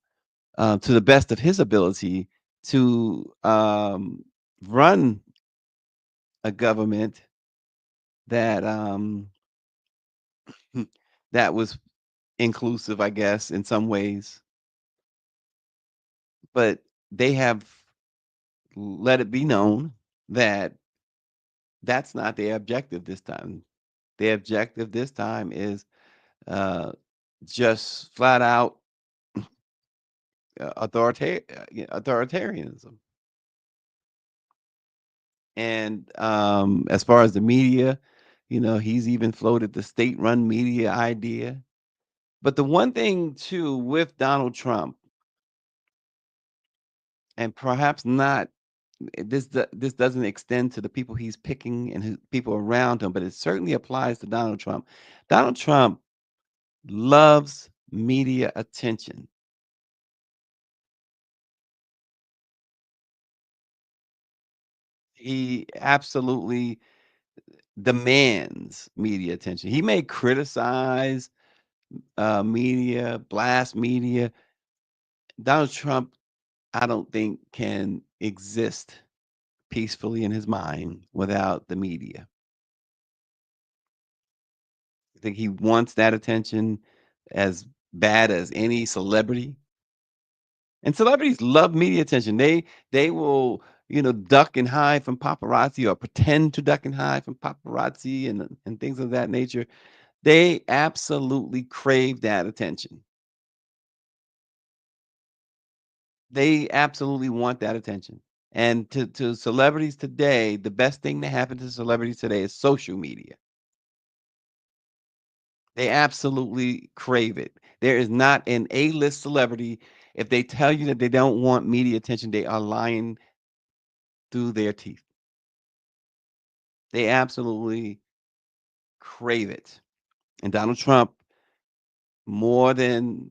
Speaker 1: the best of his ability, to run a government that that was inclusive, I guess, in some ways, but they have let it be known that that's not their objective this time. Their objective this time is uh, just flat out authoritarianism. And as far as the media, he's even floated the state-run media idea. But the one thing too with Donald Trump, and perhaps not, this doesn't extend to the people he's picking and his people around him, but it certainly applies to Donald Trump. Donald Trump loves media attention. He absolutely demands media attention. He may criticize media, blast media. Donald Trump, I don't think, can exist peacefully in his mind without the media. I think he wants that attention as bad as any celebrity. And celebrities love media attention. They will, duck and hide from paparazzi or pretend to duck and hide from paparazzi and things of that nature. They absolutely crave that attention. They absolutely want that attention. And to celebrities today, the best thing that happened to celebrities today is social media. They absolutely crave it. There is not an A-list celebrity. If they tell you that they don't want media attention, they are lying through their teeth. They absolutely crave it. And Donald Trump, more than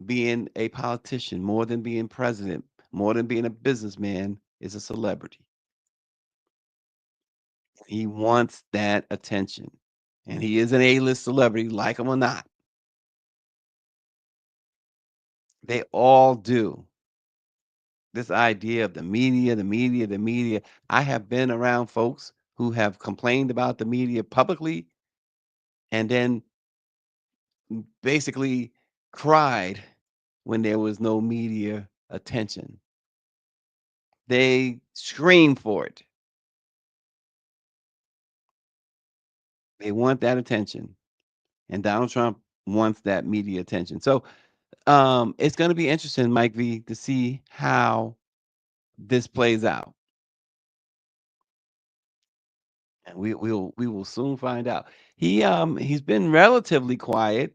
Speaker 1: being a politician, more than being president, more than being a businessman, is a celebrity. He wants that attention. And he is an A-list celebrity, like him or not. They all do. This idea of the media, the media, the media. I have been around folks who have complained about the media publicly and then basically cried when there was no media attention. They scream for it. They want that attention. And Donald Trump wants that media attention. So it's going to be interesting, Mike V, to see how this plays out. And we will soon find out. He's been relatively quiet,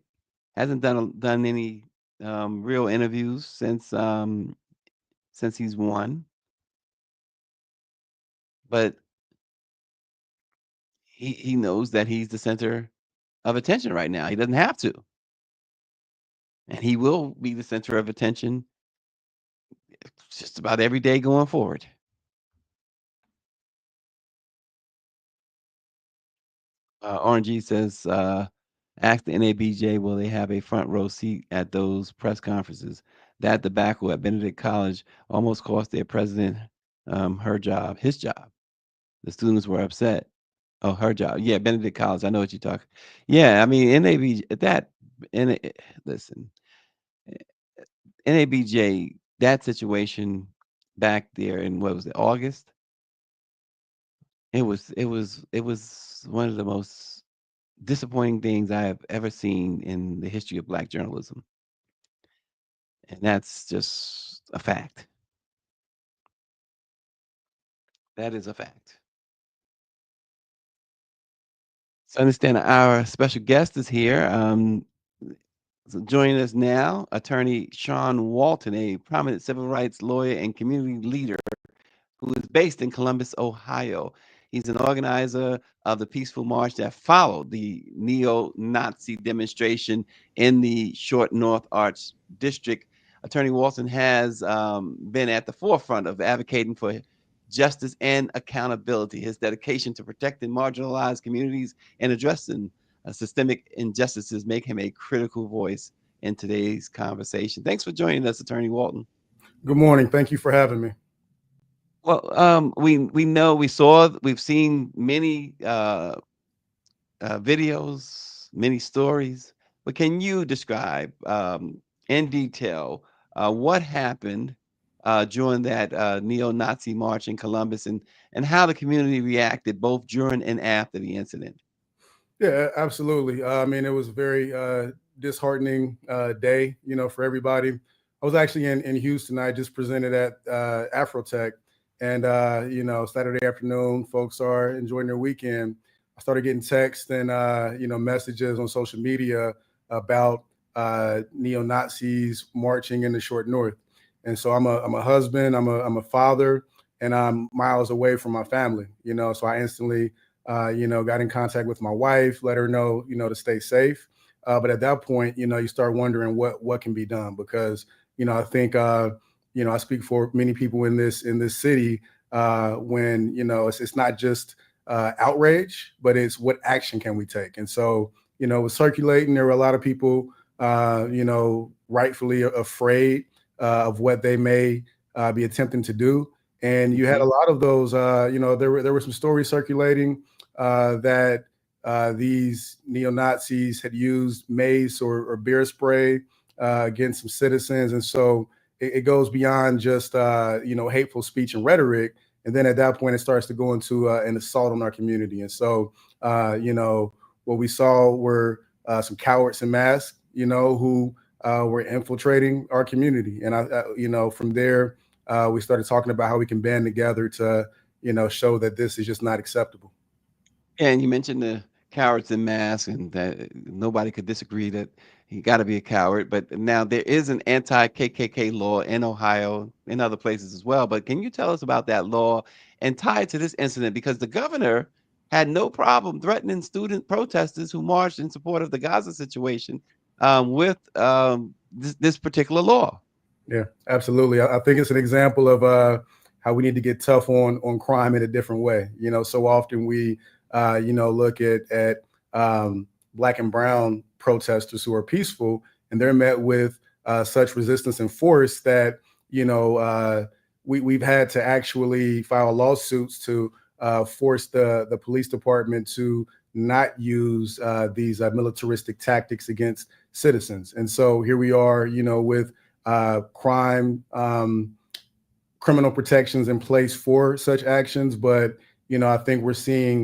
Speaker 1: hasn't done any real interviews since he's won. But he knows that he's the center of attention right now. He doesn't have to. And he will be the center of attention just about every day going forward. RNG says, ask the NABJ, will they have a front row seat at those press conferences? That debacle at Benedict College almost cost their president his job. The students were upset. Oh, her job. Yeah, Benedict College. I know what you're talking. Yeah, I mean, listen, NABJ, that situation back there in, what was it, August? It was one of the most disappointing things I have ever seen in the history of Black journalism. And that's just a fact. That is a fact. So understand our special guest is here. So joining us now, attorney Sean Walton, a prominent civil rights lawyer and community leader who is based in Columbus, Ohio. He's an organizer of the peaceful march that followed the neo-Nazi demonstration in the Short North Arts District. Attorney Walton has been at the forefront of advocating for justice and accountability. His dedication to protecting marginalized communities and addressing systemic injustices make him a critical voice in today's conversation. Thanks for joining us, Attorney Walton.
Speaker 12: Good morning. Thank you for having me.
Speaker 1: Well, we've seen many videos, many stories, but can you describe in detail what happened during that neo-Nazi march in Columbus and how the community reacted both during and after the incident?
Speaker 12: Yeah, absolutely. I mean, it was a very disheartening day, for everybody. I was actually in Houston. I just presented at Afrotech. And, Saturday afternoon, folks are enjoying their weekend. I started getting texts and, messages on social media about neo-Nazis marching in the Short North. And so I'm a husband, I'm a father, and I'm miles away from my family, so I instantly, got in contact with my wife, let her know, to stay safe. But at that point, you start wondering what can be done because, I think, I speak for many people in this city when, it's not just outrage, but it's what action can we take? And so, it was circulating. There were a lot of people, rightfully afraid of what they may be attempting to do. And you had a lot of those, there were some stories circulating that these neo-Nazis had used mace or beer spray against some citizens. And so it goes beyond just, hateful speech and rhetoric. And then at that point, it starts to go into an assault on our community. And so, what we saw were some cowards in masks, who were infiltrating our community. And, from there, we started talking about how we can band together to, show that this is just not acceptable.
Speaker 1: And you mentioned the cowards in masks, and that nobody could disagree that you got to be a coward. But now there is an anti-KKK law in Ohio, in other places as well. But can you tell us about that law and tie it to this incident? Because the governor had no problem threatening student protesters who marched in support of the Gaza situation with this particular law.
Speaker 12: Yeah, absolutely. I think it's an example of, how we need to get tough on crime in a different way. You know, so often we, look at Black and brown protesters who are peaceful, and they're met with such resistance and force that, we've had to actually file lawsuits to force the police department to not use these militaristic tactics against citizens. And so here we are, with criminal protections in place for such actions. But, I think we're seeing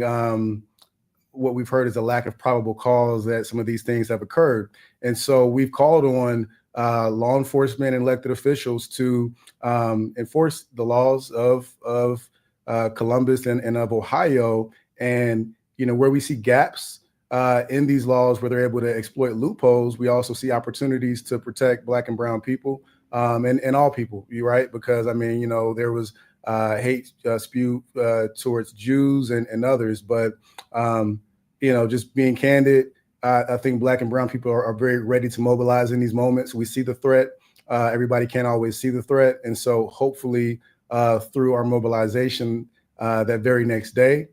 Speaker 12: what we've heard is a lack of probable cause that some of these things have occurred. And so we've called on law enforcement and elected officials to enforce the laws of Columbus and of Ohio. And, where we see gaps in these laws where they're able to exploit loopholes, we also see opportunities to protect Black and brown people and all people, right? Because, there was hate spewed towards Jews and others. But, just being candid, I think Black and brown people are very ready to mobilize in these moments. We see the threat. Everybody can't always see the threat. And so hopefully through our mobilization that very next day,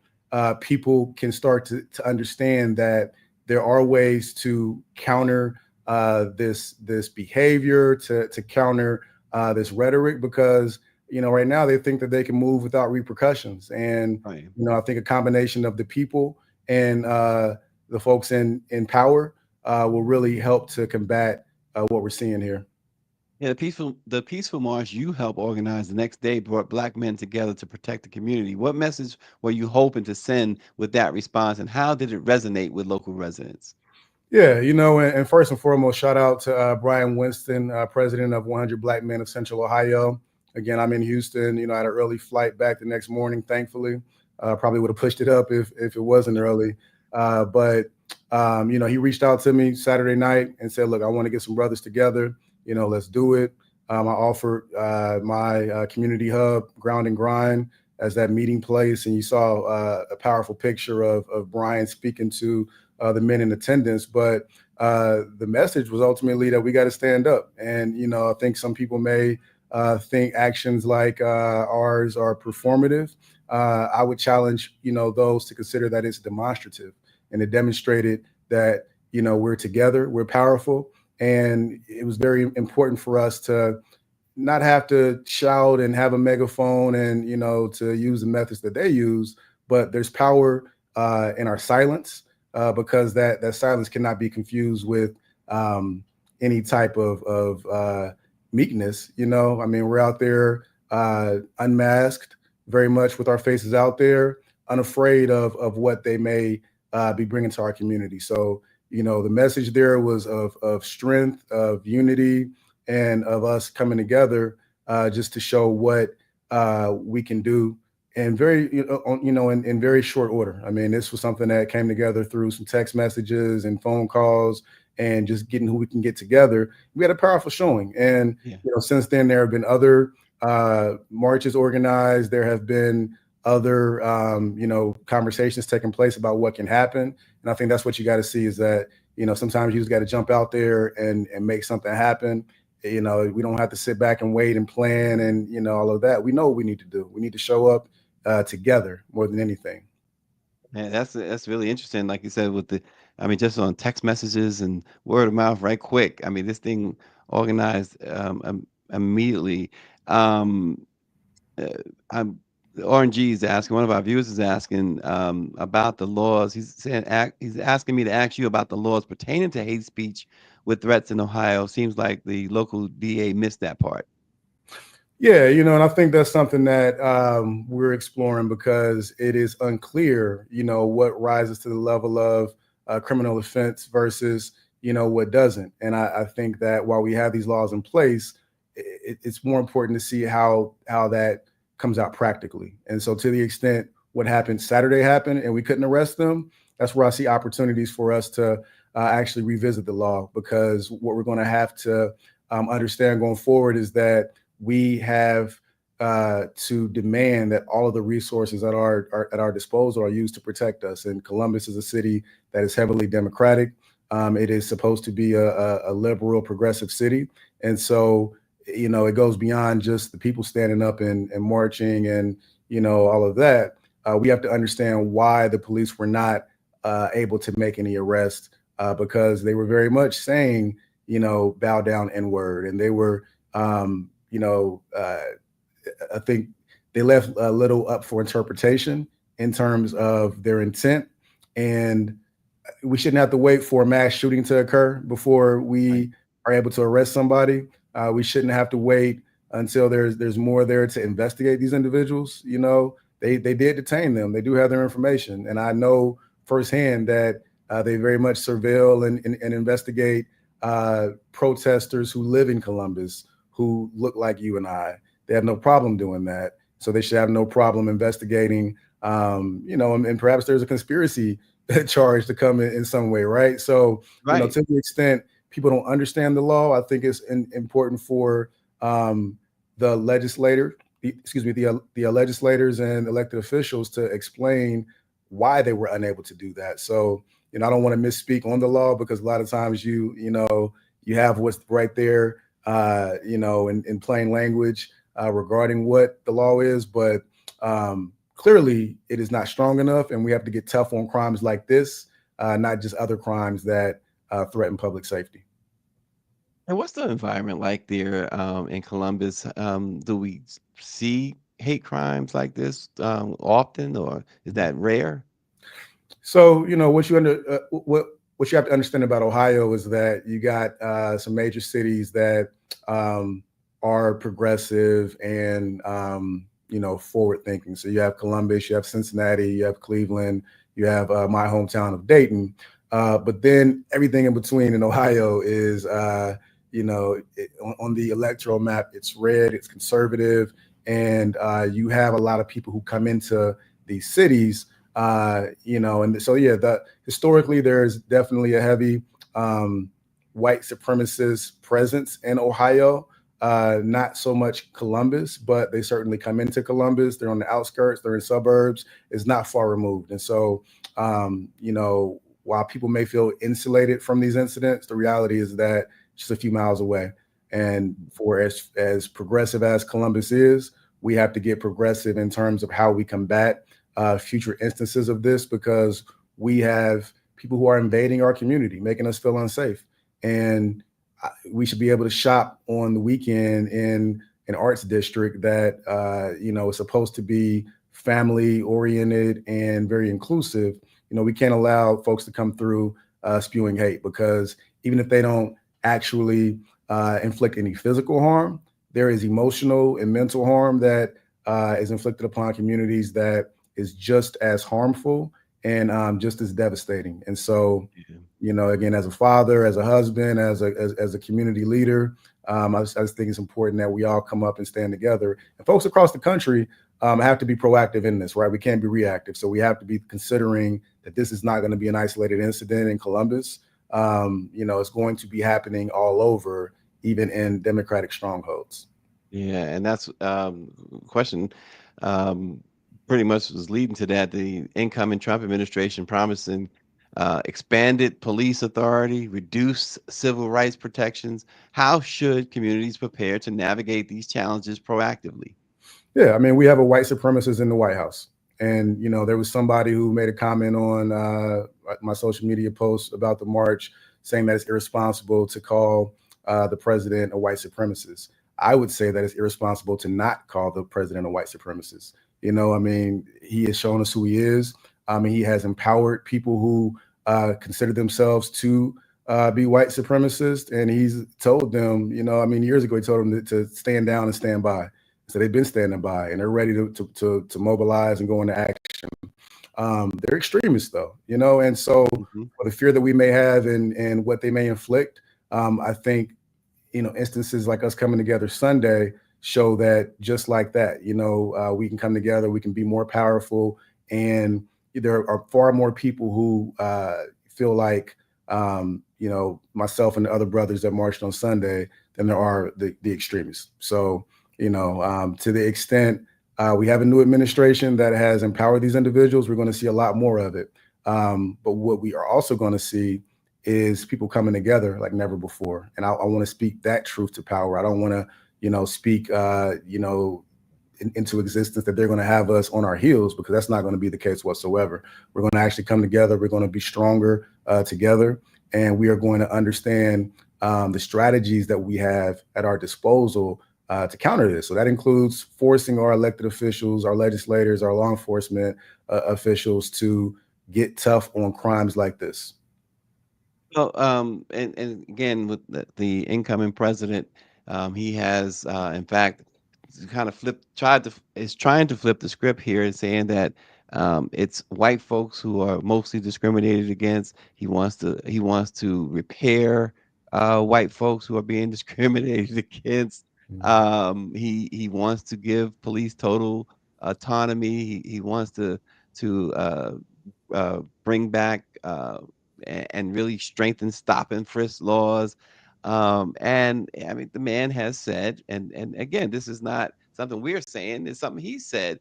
Speaker 12: people can start to understand that there are ways to counter this behavior, to counter this rhetoric, because right now they think that they can move without repercussions. And
Speaker 1: Right.
Speaker 12: I think a combination of the people and the folks in power will really help to combat what we're seeing here.
Speaker 1: Yeah, the peaceful march you helped organize the next day brought Black men together to protect the community. What message were you hoping to send with that response, and how did it resonate with local residents?
Speaker 12: Yeah, and first and foremost, shout out to Brian Winston, president of 100 Black Men of Central Ohio. Again, I'm in Houston. I had an early flight back the next morning, thankfully. Probably would have pushed it up if it wasn't early. But he reached out to me Saturday night and said, look, I want to get some brothers together. Let's do it. I offered my community hub, Ground and Grind, as that meeting place. And you saw a powerful picture of Brian speaking to the men in attendance. But the message was ultimately that we got to stand up. And, I think some people may think actions like ours are performative. I would challenge, those to consider that it's demonstrative. And it demonstrated that, we're together, we're powerful. And it was very important for us to not have to shout and have a megaphone and, to use the methods that they use, but there's power in our silence because that silence cannot be confused with any type of meekness. We're out there unmasked, very much with our faces out there, unafraid of what they may be bringing to our community. So, the message there was of strength, of unity, and of us coming together just to show what we can do in very, in very short order. This was something that came together through some text messages and phone calls and just getting who we can get together. We had a powerful showing. And, since then there have been other marches organized. There have been other, conversations taking place about what can happen. And I think that's what you got to see is that, sometimes you just got to jump out there and make something happen. We don't have to sit back and wait and plan and, all of that. We know what we need to do. We need to show up together more than anything.
Speaker 1: Man, that's really interesting. Like you said, with just on text messages and word of mouth, right quick. This thing organized immediately. RNG is asking, one of our viewers is asking about the laws. He's saying he's asking me to ask you about the laws pertaining to hate speech with threats in Ohio. Seems like the local DA missed that part.
Speaker 12: Yeah, and I think that's something that we're exploring because it is unclear, what rises to the level of criminal offense versus, what doesn't. And I think that while we have these laws in place, it's more important to see how that comes out practically. And so to the extent what happened Saturday happened and we couldn't arrest them, that's where I see opportunities for us to actually revisit the law, because what we're going to have to understand going forward is that we have to demand that all of the resources at our disposal are used to protect us. And Columbus is a city that is heavily Democratic. It is supposed to be a liberal, progressive city. And so you know, it goes beyond just the people standing up and marching and, you know, all of that. We have to understand why the police were not able to make any arrests because they were very much saying, you know, bow down N-word. And they were, you know, I think they left a little up for interpretation in terms of their intent. And we shouldn't have to wait for a mass shooting to occur before we are able to arrest somebody. We shouldn't have to wait until there's more there to investigate these individuals. You know, they did detain them. They do have their information. And I know firsthand that they very much surveil and investigate protesters who live in Columbus who look like you and I. They have no problem doing that. So they should have no problem investigating, you know, and perhaps there's a conspiracy charge to come in some way, right? So, you know, to the extent people don't understand the law, I think it's important for the legislators and elected officials to explain why they were unable to do that. So, you know, I don't want to misspeak on the law because a lot of times you have what's right there, you know, in plain language regarding what the law is, but clearly it is not strong enough, and we have to get tough on crimes like this, not just other crimes that threaten public safety.
Speaker 1: And what's the environment like there in Columbus? Do we see hate crimes like this often, or is that rare?
Speaker 12: So, you know, what you have to understand about Ohio is that you got some major cities that are progressive and you know, forward thinking. So you have Columbus, you have Cincinnati, you have Cleveland, you have my hometown of Dayton. But then everything in between in Ohio is, you know, on the electoral map, it's red, it's conservative, and you have a lot of people who come into these cities, you know, and so, yeah, historically there's definitely a heavy white supremacist presence in Ohio. Not so much Columbus, but they certainly come into Columbus. They're on the outskirts, they're in suburbs. It's not far removed. And so, you know, while people may feel insulated from these incidents, the reality is that just a few miles away. And for as progressive as Columbus is, we have to get progressive in terms of how we combat future instances of this, because we have people who are invading our community, making us feel unsafe. And we should be able to shop on the weekend in an arts district that, you know, is supposed to be family oriented and very inclusive. You know, we can't allow folks to come through spewing hate, because even if they don't actually inflict any physical harm, there is emotional and mental harm that is inflicted upon communities that is just as harmful and just as devastating. And so, you know, again, as a father, as a husband, as a community leader, I just think it's important that we all come up and stand together. And folks across the country have to be proactive in this, right? We can't be reactive. So we have to be considering that this is not going to be an isolated incident in Columbus. You know, it's going to be happening all over, even in Democratic strongholds.
Speaker 1: Yeah, and that's question pretty much was leading to that. The incoming Trump administration promising expanded police authority, reduced civil rights protections. How should communities prepare to navigate these challenges proactively?
Speaker 12: Yeah, I mean, we have a white supremacist in the White House. And, you know, there was somebody who made a comment on my social media post about the march, saying that it's irresponsible to call the president a white supremacist. I would say that it's irresponsible to not call the president a white supremacist. You know, I mean, he has shown us who he is. I mean, he has empowered people who consider themselves to be white supremacists. And he's told them, you know, I mean, years ago, he told them to stand down and stand by. So they've been standing by and they're ready to mobilize and go into action. They're extremists, though, you know, and so for the fear that we may have and what they may inflict, I think, you know, instances like us coming together Sunday show that just like that, you know, we can come together, we can be more powerful. And there are far more people who feel like, you know, myself and the other brothers that marched on Sunday than there are the extremists. So, you know, to the extent we have a new administration that has empowered these individuals, we're going to see a lot more of it. But what we are also going to see is people coming together like never before. And I want to speak that truth to power. I don't want to, speak, into existence that they're going to have us on our heels, because that's not going to be the case whatsoever. We're going to actually come together. We're going to be stronger together, and we are going to understand the strategies that we have at our disposal to counter this. So that includes forcing our elected officials, our legislators, our law enforcement officials to get tough on crimes like this.
Speaker 1: Well, and again, with the incoming president, he has, in fact, kind of is trying to flip the script here and saying that it's white folks who are mostly discriminated against. He wants to repair white folks who are being discriminated against. He wants to give police total autonomy. He wants to bring back and really strengthen stop and frisk laws. And I mean, the man has said, and again, this is not something we're saying, it's something he said,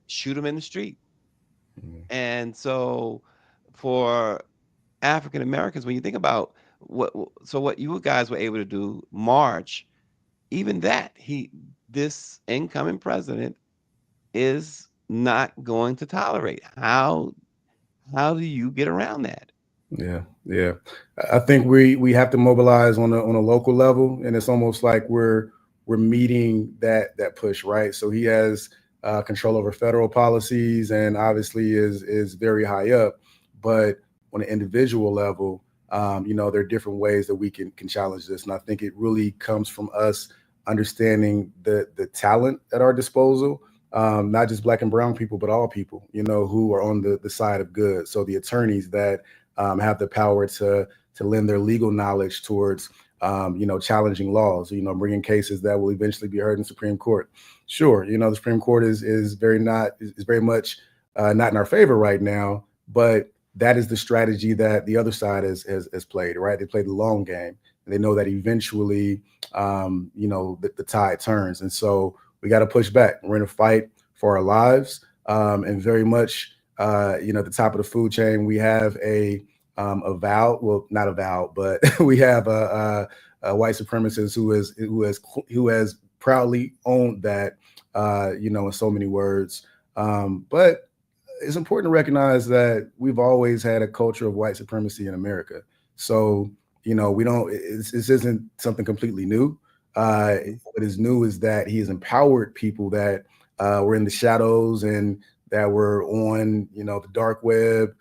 Speaker 1: shoot him in the street. And so for African Americans, when you think about what you guys were able to do, march, even that, this incoming president is not going to tolerate. How do you get around that?
Speaker 12: Yeah. I think we have to mobilize on a local level, and it's almost like we're meeting that push, right? So he has control over federal policies, and obviously is very high up. But on an individual level, there are different ways that we can challenge this, and I think it really comes from us understanding the talent at our disposal. Not just Black and brown people, but all people, who are on the side of good. So the attorneys that have the power to lend their legal knowledge towards, challenging laws, bringing cases that will eventually be heard in the Supreme Court. Sure, the Supreme Court is very much not in our favor right now, but that is the strategy that the other side has played, right? They play the long game, and they know that eventually, the tide turns. And so we got to push back. We're in a fight for our lives, and very much, at the top of the food chain, we have a avowed, well, not avowed, but we have a white supremacist who has proudly owned that, in so many words. But it's important to recognize that we've always had a culture of white supremacy in America. So, this isn't something completely new. What is new is that he has empowered people that were in the shadows and that were on, the dark web,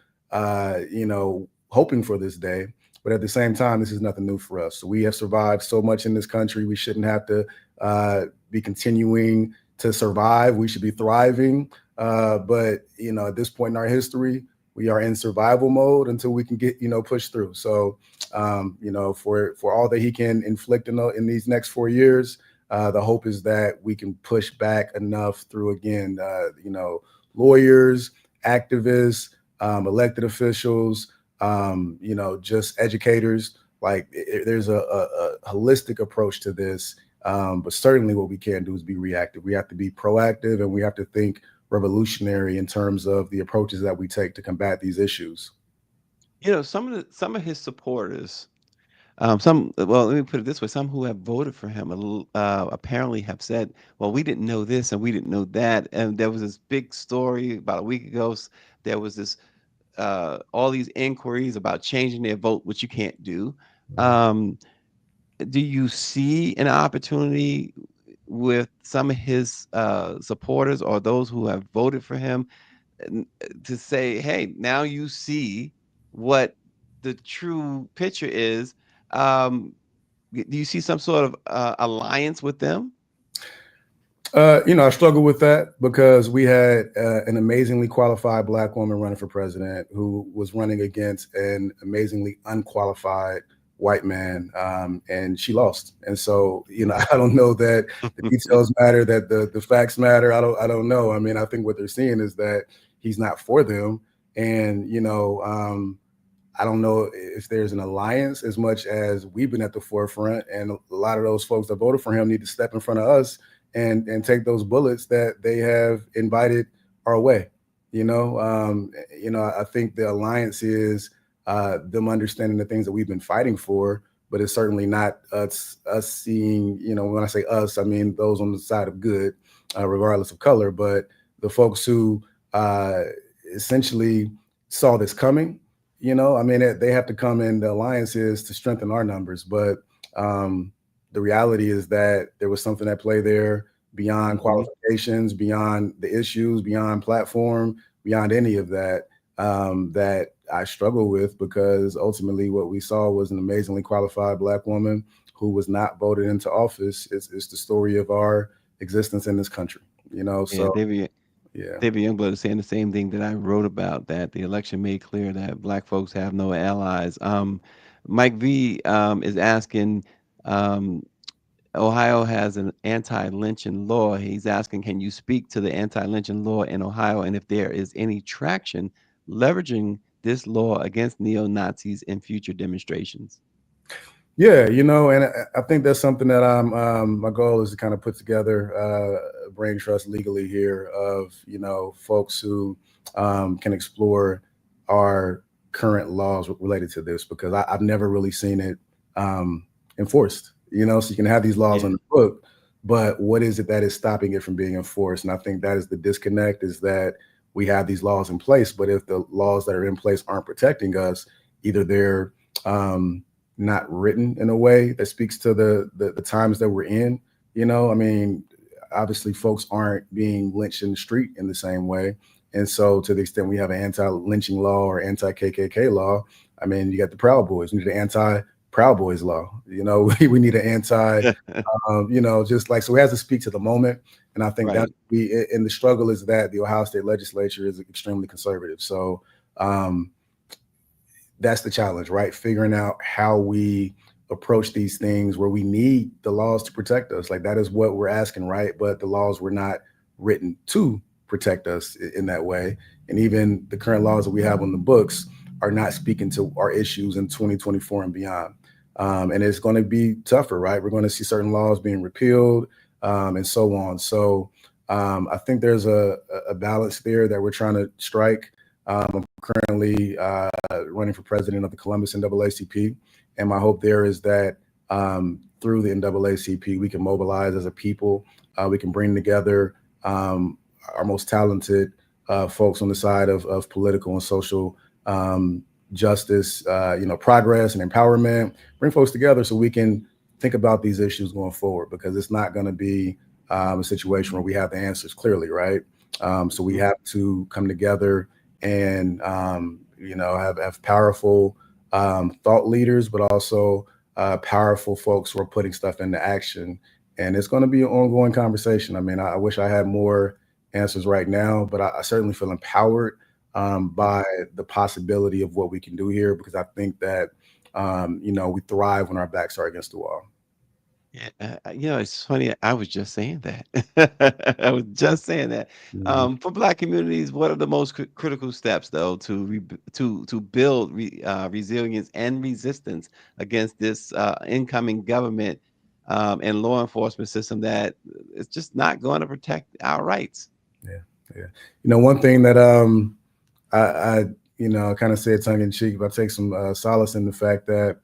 Speaker 12: hoping for this day. But at the same time, this is nothing new for us. So we have survived so much in this country. We shouldn't have to be continuing to survive. We should be thriving. But, at this point in our history, we are in survival mode until we can get, pushed through. So, for all that he can inflict in these next 4 years, the hope is that we can push back enough through, again, lawyers, activists, elected officials, just educators. Like there's a holistic approach to this. But certainly what we can't do is be reactive. We have to be proactive, and we have to think revolutionary in terms of the approaches that we take to combat these issues.
Speaker 1: Some of his supporters, let me put it this way, some who have voted for him apparently have said, well, we didn't know this and we didn't know that. And there was this big story about a week ago. There was this all these inquiries about changing their vote, which you can't do. Do you see an opportunity with some of his supporters or those who have voted for him to say, hey, now you see what the true picture is? Do you see some sort of alliance with them?
Speaker 12: I struggle with that because we had an amazingly qualified Black woman running for president who was running against an amazingly unqualified white man, and she lost. And so, I don't know that the details matter, that the facts matter. I don't know. I mean, I think what they're seeing is that he's not for them. And, I don't know if there's an alliance as much as we've been at the forefront, and a lot of those folks that voted for him need to step in front of us and take those bullets that they have invited our way. I think the alliance is them understanding the things that we've been fighting for but it's certainly not us seeing, when I say us, I mean those on the side of good, regardless of color, but the folks who essentially saw this coming, I mean, they have to come in the alliances to strengthen our numbers. But the reality is that there was something at play there beyond qualifications, beyond the issues, beyond platform, beyond any of that, that I struggle with, because ultimately what we saw was an amazingly qualified Black woman who was not voted into office. It's the story of our existence in this country, so.
Speaker 1: Yeah, David Youngblood is saying the same thing that I wrote about, that the election made clear that Black folks have no allies. Mike V is asking, Ohio has an anti-lynching law. He's asking, can you speak to the anti-lynching law in Ohio, and if there is any traction leveraging this law against neo-Nazis in future demonstrations?
Speaker 12: Yeah, and I think that's something that my goal is to kind of put together a brain trust legally here of, folks who can explore our current laws related to this, because I've never really seen it enforced, so you can have these laws on the book, but what is it that is stopping it from being enforced? And I think that is the disconnect, is that we have these laws in place, but if the laws that are in place aren't protecting us, either they're not written in a way that speaks to the times that we're in. I mean, obviously folks aren't being lynched in the street in the same way. And so to the extent we have an anti-lynching law or anti-KKK law, I mean, you got the Proud Boys, we need an anti-Proud Boys law, we need an anti, just like, so it has to speak to the moment. And I think that and the struggle is that the Ohio State legislature is extremely conservative. So, that's the challenge, right? Figuring out how we approach these things where we need the laws to protect us. Like, that is what we're asking, right? But the laws were not written to protect us in that way. And even the current laws that we have on the books are not speaking to our issues in 2024 and beyond. And it's going to be tougher, right? We're going to see certain laws being repealed and so on. So I think there's a balance there that we're trying to strike. I'm currently running for president of the Columbus NAACP, and my hope there is that through the NAACP, we can mobilize as a people. We can bring together our most talented folks on the side of political and social justice, progress and empowerment. Bring folks together so we can think about these issues going forward, because it's not going to be a situation where we have the answers clearly, right? So we have to come together and have powerful thought leaders, but also powerful folks who are putting stuff into action. And it's going to be an ongoing conversation. I mean, I wish I had more answers right now, but I certainly feel empowered by the possibility of what we can do here, because I think that we thrive when our backs are against the wall.
Speaker 1: Yeah, it's funny. I was just saying that. I was just saying that. For Black communities, what are the most critical steps, though, to build resilience and resistance against this incoming government and law enforcement system that is just not going to protect our rights?
Speaker 12: Yeah. One thing that I kind of said tongue in cheek, but I take some solace in the fact that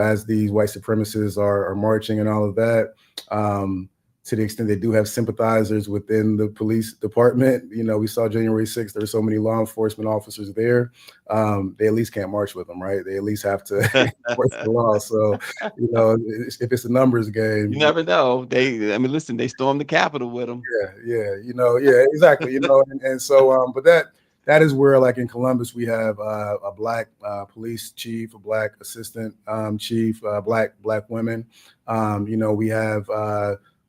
Speaker 12: as these white supremacists are marching and all of that, to the extent they do have sympathizers within the police department, we saw January 6th, there were so many law enforcement officers there. They at least can't march with them, right? They at least have to enforce the law. So, if it's a numbers game,
Speaker 1: you never know. Listen, they stormed the Capitol with them.
Speaker 12: Yeah, exactly. And so, but that is where, like in Columbus, we have a Black police chief, a Black assistant chief, Black women. We have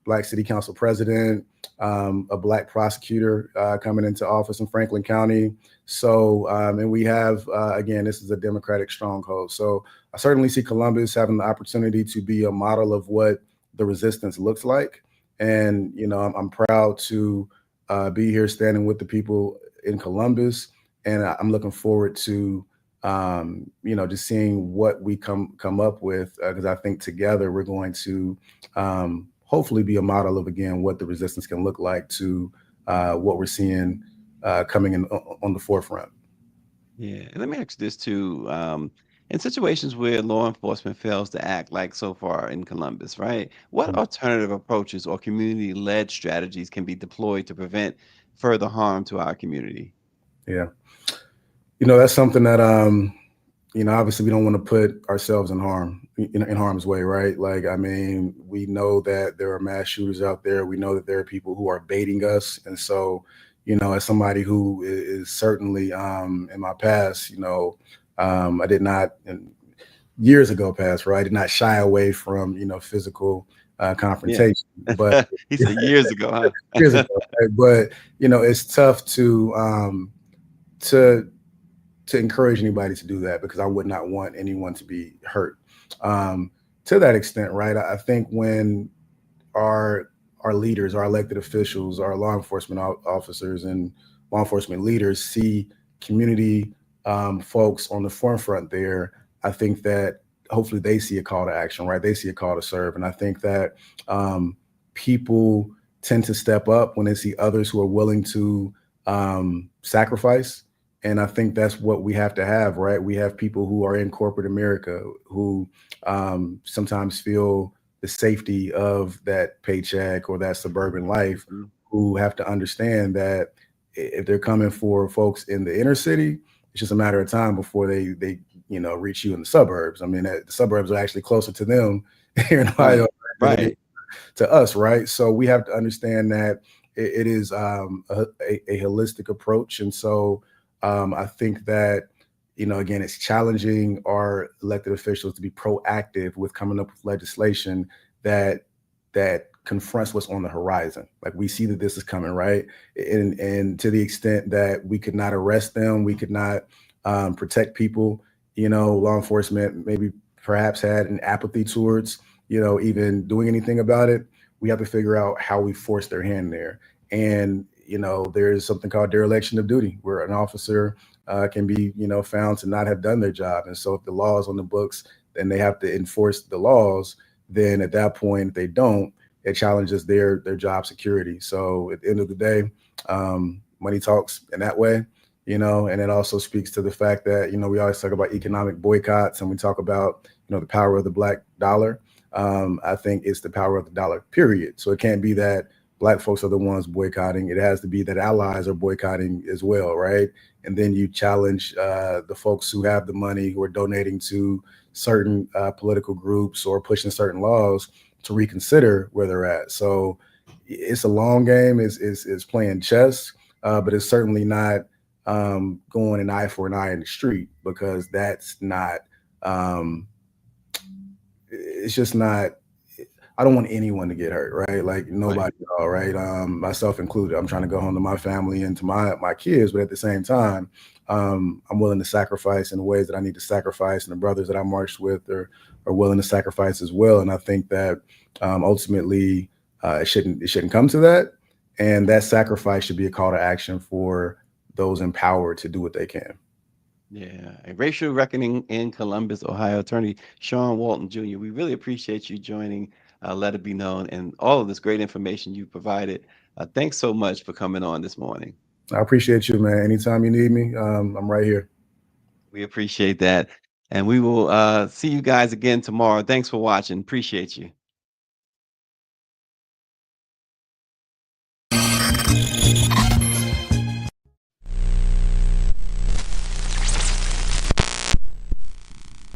Speaker 12: Black city council president, a Black prosecutor coming into office in Franklin County. So, and we have, again, this is a Democratic stronghold. So I certainly see Columbus having the opportunity to be a model of what the resistance looks like. And, I'm proud to be here standing with the people in Columbus, and I'm looking forward to just seeing what we come up with, because I think together we're going to hopefully be a model of, again, what the resistance can look like to what we're seeing coming in on the forefront.
Speaker 1: Yeah, and let me ask you this too. In situations where law enforcement fails to act, like so far in Columbus, right? What alternative approaches or community-led strategies can be deployed to prevent further harm to our community?
Speaker 12: Yeah. That's something that obviously we don't want to put ourselves in harm's way, right? Like, I mean, we know that there are mass shooters out there. We know that there are people who are baiting us. And so, as somebody who is certainly in my past, I did not, years ago past, right? I did not shy away from, physical confrontation. But
Speaker 1: He said years ago, huh?
Speaker 12: years ago, right? But, it's tough to encourage anybody to do that, because I would not want anyone to be hurt. To that extent, right? I think when our leaders, our elected officials, our law enforcement officers and law enforcement leaders see community folks on the forefront there, I think that hopefully they see a call to action, right? They see a call to serve. And I think that people tend to step up when they see others who are willing to sacrifice. And I think that's what we have to have, right? We have people who are in corporate America who sometimes feel the safety of that paycheck or that suburban life, who have to understand that if they're coming for folks in the inner city, it's just a matter of time before they reach you in the suburbs. I mean, the suburbs are actually closer to them here in Ohio
Speaker 1: right.
Speaker 12: to us, right? So we have to understand that it is a holistic approach. And so I think that, again, it's challenging our elected officials to be proactive with coming up with legislation that confronts what's on the horizon. Like, we see that this is coming, right? And to the extent that we could not arrest them, we could not protect people, law enforcement maybe perhaps had an apathy towards, even doing anything about it. We have to figure out how we force their hand there. And there's something called dereliction of duty, where an officer can be, found to not have done their job. And so if the law is on the books, then they have to enforce the laws. Then at that point, if they don't, it challenges their job security. So at the end of the day, money talks in that way, and it also speaks to the fact that, we always talk about economic boycotts, and we talk about, the power of the black dollar. I think it's the power of the dollar, period. So it can't be that Black folks are the ones boycotting. It has to be that allies are boycotting as well, right? And then you challenge the folks who have the money, who are donating to certain political groups or pushing certain laws, to reconsider where they're at. So it's a long game. It's playing chess, but it's certainly not going an eye for an eye in the street, because that's not. It's just not. I don't want anyone to get hurt, right? Like, nobody at all, right? Myself included. I'm trying to go home to my family and to my kids, but at the same time, I'm willing to sacrifice in the ways that I need to sacrifice, and the brothers that I marched with are willing to sacrifice as well. And I think that ultimately it shouldn't come to that, and that sacrifice should be a call to action for those empowered to do what they can.
Speaker 1: Yeah, a racial reckoning in Columbus, Ohio. Attorney Sean Walton Jr., we really appreciate you joining Let It Be Known and all of this great information you provided. Thanks so much for coming on this morning.
Speaker 12: I appreciate you, man. Anytime you need me, I'm right here.
Speaker 1: We appreciate that. And we will see you guys again tomorrow. Thanks for watching. Appreciate you.